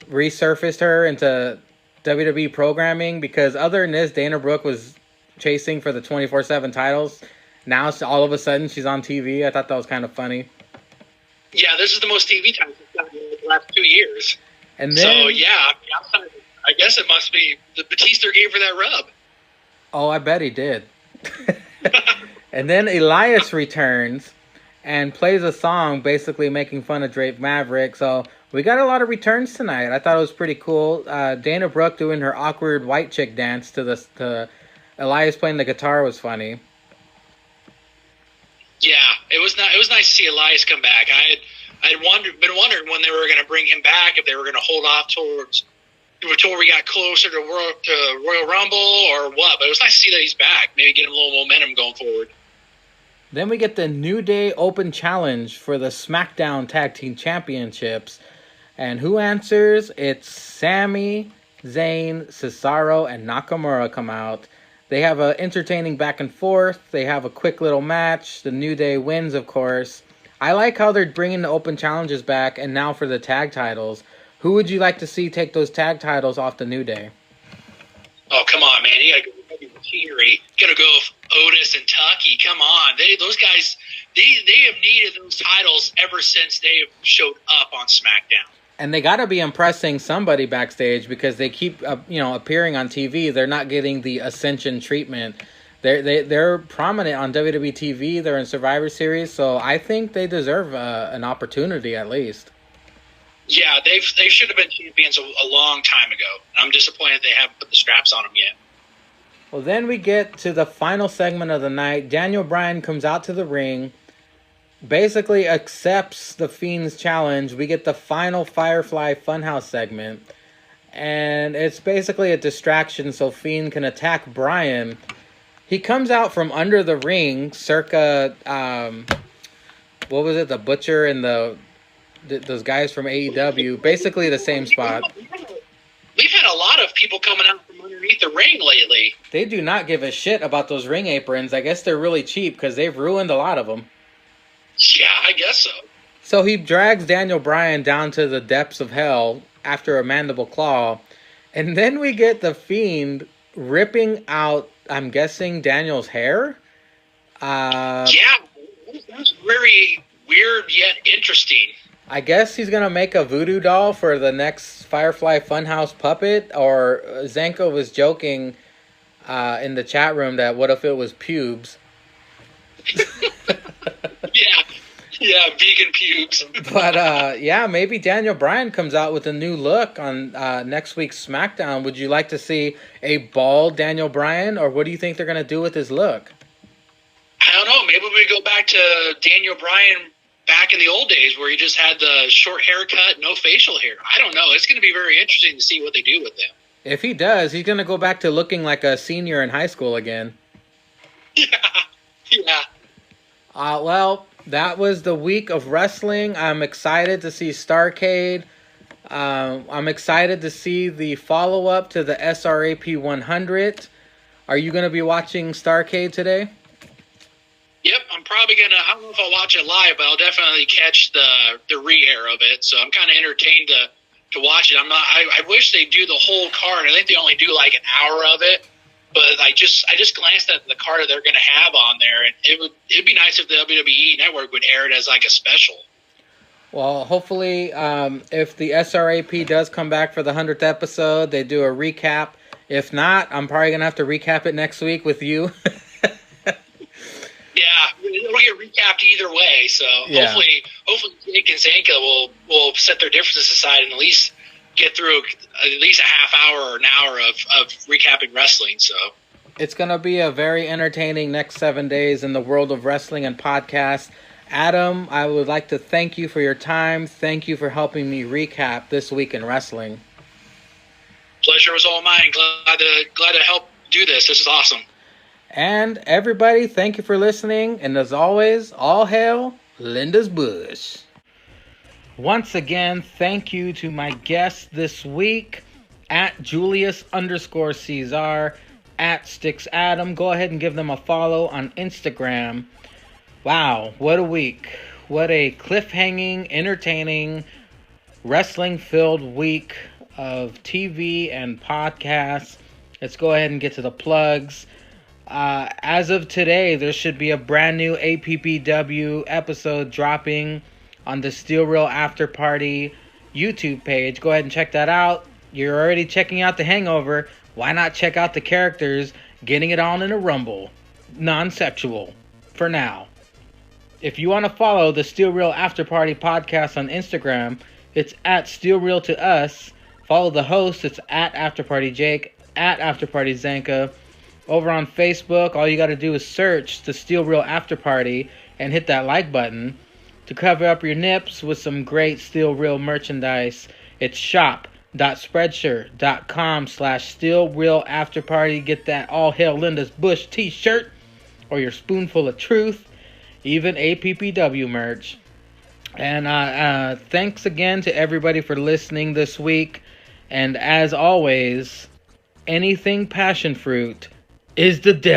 resurfaced her into WWE programming, because other than this, Dana Brooke was chasing for the 24/7 titles. Now all of a sudden she's on TV. I thought that was kind of funny. Yeah, this is the most TV time she's done in the last 2 years. And then, so yeah, I guess it must be the Batista gave her that rub. Oh, I bet he did. And then Elias returns and plays a song basically making fun of Drake Maverick. So we got a lot of returns tonight. I thought it was pretty cool. Dana Brooke doing her awkward white chick dance to Elias playing the guitar was funny. Yeah, it was nice to see Elias come back. I had been wondering when they were going to bring him back, if they were going to hold off until we got closer to Royal Rumble or what. But it was nice to see that he's back. Maybe get him a little momentum going forward. Then we get the New Day Open Challenge for the SmackDown Tag Team Championships. And who answers? It's Sami, Zayn, Cesaro, and Nakamura come out. They have an entertaining back and forth. They have a quick little match. The New Day wins, of course. I like how they're bringing the Open Challenges back, and now for the tag titles. Who would you like to see take those tag titles off the New Day? Oh, come on, man. You got to go heavy machinery. Got to go Otis and Tucky. Come on. Those guys, they have needed those titles ever since they showed up on SmackDown. And they got to be impressing somebody backstage, because they keep appearing on TV. They're not getting the Ascension treatment They're prominent on WWE TV. They're in Survivor Series, so I think they deserve an opportunity at least. Yeah, they should have been champions a long time ago. I'm disappointed they haven't put the straps on them yet. Well, then we get to the final segment of the night. Daniel Bryan comes out to the ring, basically accepts the Fiend's challenge. We get the final Firefly Funhouse segment, and it's basically a distraction so Fiend can attack Bryan. He comes out from under the ring, circa, what was it, the Butcher and those guys from AEW, basically the same spot. We've had a lot of people coming out from underneath the ring lately. They do not give a shit about those ring aprons. I guess they're really cheap because they've ruined a lot of them. Yeah, I guess so. So he drags Daniel Bryan down to the depths of hell after a mandible claw. And then we get the Fiend ripping out, I'm guessing, Daniel's hair? Yeah, that's very weird yet interesting. I guess he's going to make a voodoo doll for the next Firefly Funhouse puppet. Or Zenko was joking in the chat room that what if it was pubes? Yeah, vegan pubes. But yeah, maybe Daniel Bryan comes out with a new look on next week's SmackDown. Would you like to see a bald Daniel Bryan, or what do you think they're going to do with his look? I don't know. Maybe we go back to Daniel Bryan back in the old days where he just had the short haircut, no facial hair. I don't know. It's going to be very interesting to see what they do with him. If he does, he's going to go back to looking like a senior in high school again. Yeah. Well, that was the week of wrestling. I'm excited to see Starrcade. I'm excited to see the follow-up to the SRAP 100. Are you going to be watching Starrcade today? Yep, I'm probably going to, I don't know if I'll watch it live, but I'll definitely catch the re-air of it. So I'm kind of entertained to watch it. I wish they'd do the whole card. I think they only do like an hour of it. But I just glanced at the card that they're going to have on there, and it'd be nice if the WWE Network would air it as like a special. Well, hopefully, if the SRAP does come back for the 100th episode, they do a recap. If not, I'm probably going to have to recap it next week with you. Yeah, it'll get recapped either way. So yeah. hopefully Jake and Zanka will set their differences aside and at least get through at least a half hour or an hour of recapping wrestling. So it's going to be a very entertaining next 7 days in the world of wrestling and podcasts. Adam, I would like to thank you for your time. Thank you for helping me recap this week in wrestling. Pleasure was all mine. Glad to help do this. This is awesome. And everybody, thank you for listening. And as always, all hail Linda's Bush. Once again, thank you to my guests this week at Julius_Caesar, at Stixadam. Go ahead and give them a follow on Instagram. Wow, what a week. What a cliffhanging, entertaining, wrestling-filled week of TV and podcasts. Let's go ahead and get to the plugs. As of today, there should be a brand new APPW episode dropping on the Steel Real After Party YouTube page. Go ahead and check that out. You're already checking out the Hangover. Why not check out the characters getting it on in a rumble? Non-sexual. For now. If you want to follow the Steel Real After Party podcast on Instagram, it's at Steel Real to Us. Follow the host. It's at After Party Jake, at After Party Zanka. Over on Facebook, all you got to do is search the Steel Real After Party and hit that like button to cover up your nips with some great Steel Real merchandise. It's shop.spreadshirt.com/Steel Real After Party. Get that All Hail Linda's Bush t-shirt or your spoonful of truth, even APPW merch. And thanks again to everybody for listening this week. And as always, anything passion fruit is the devil.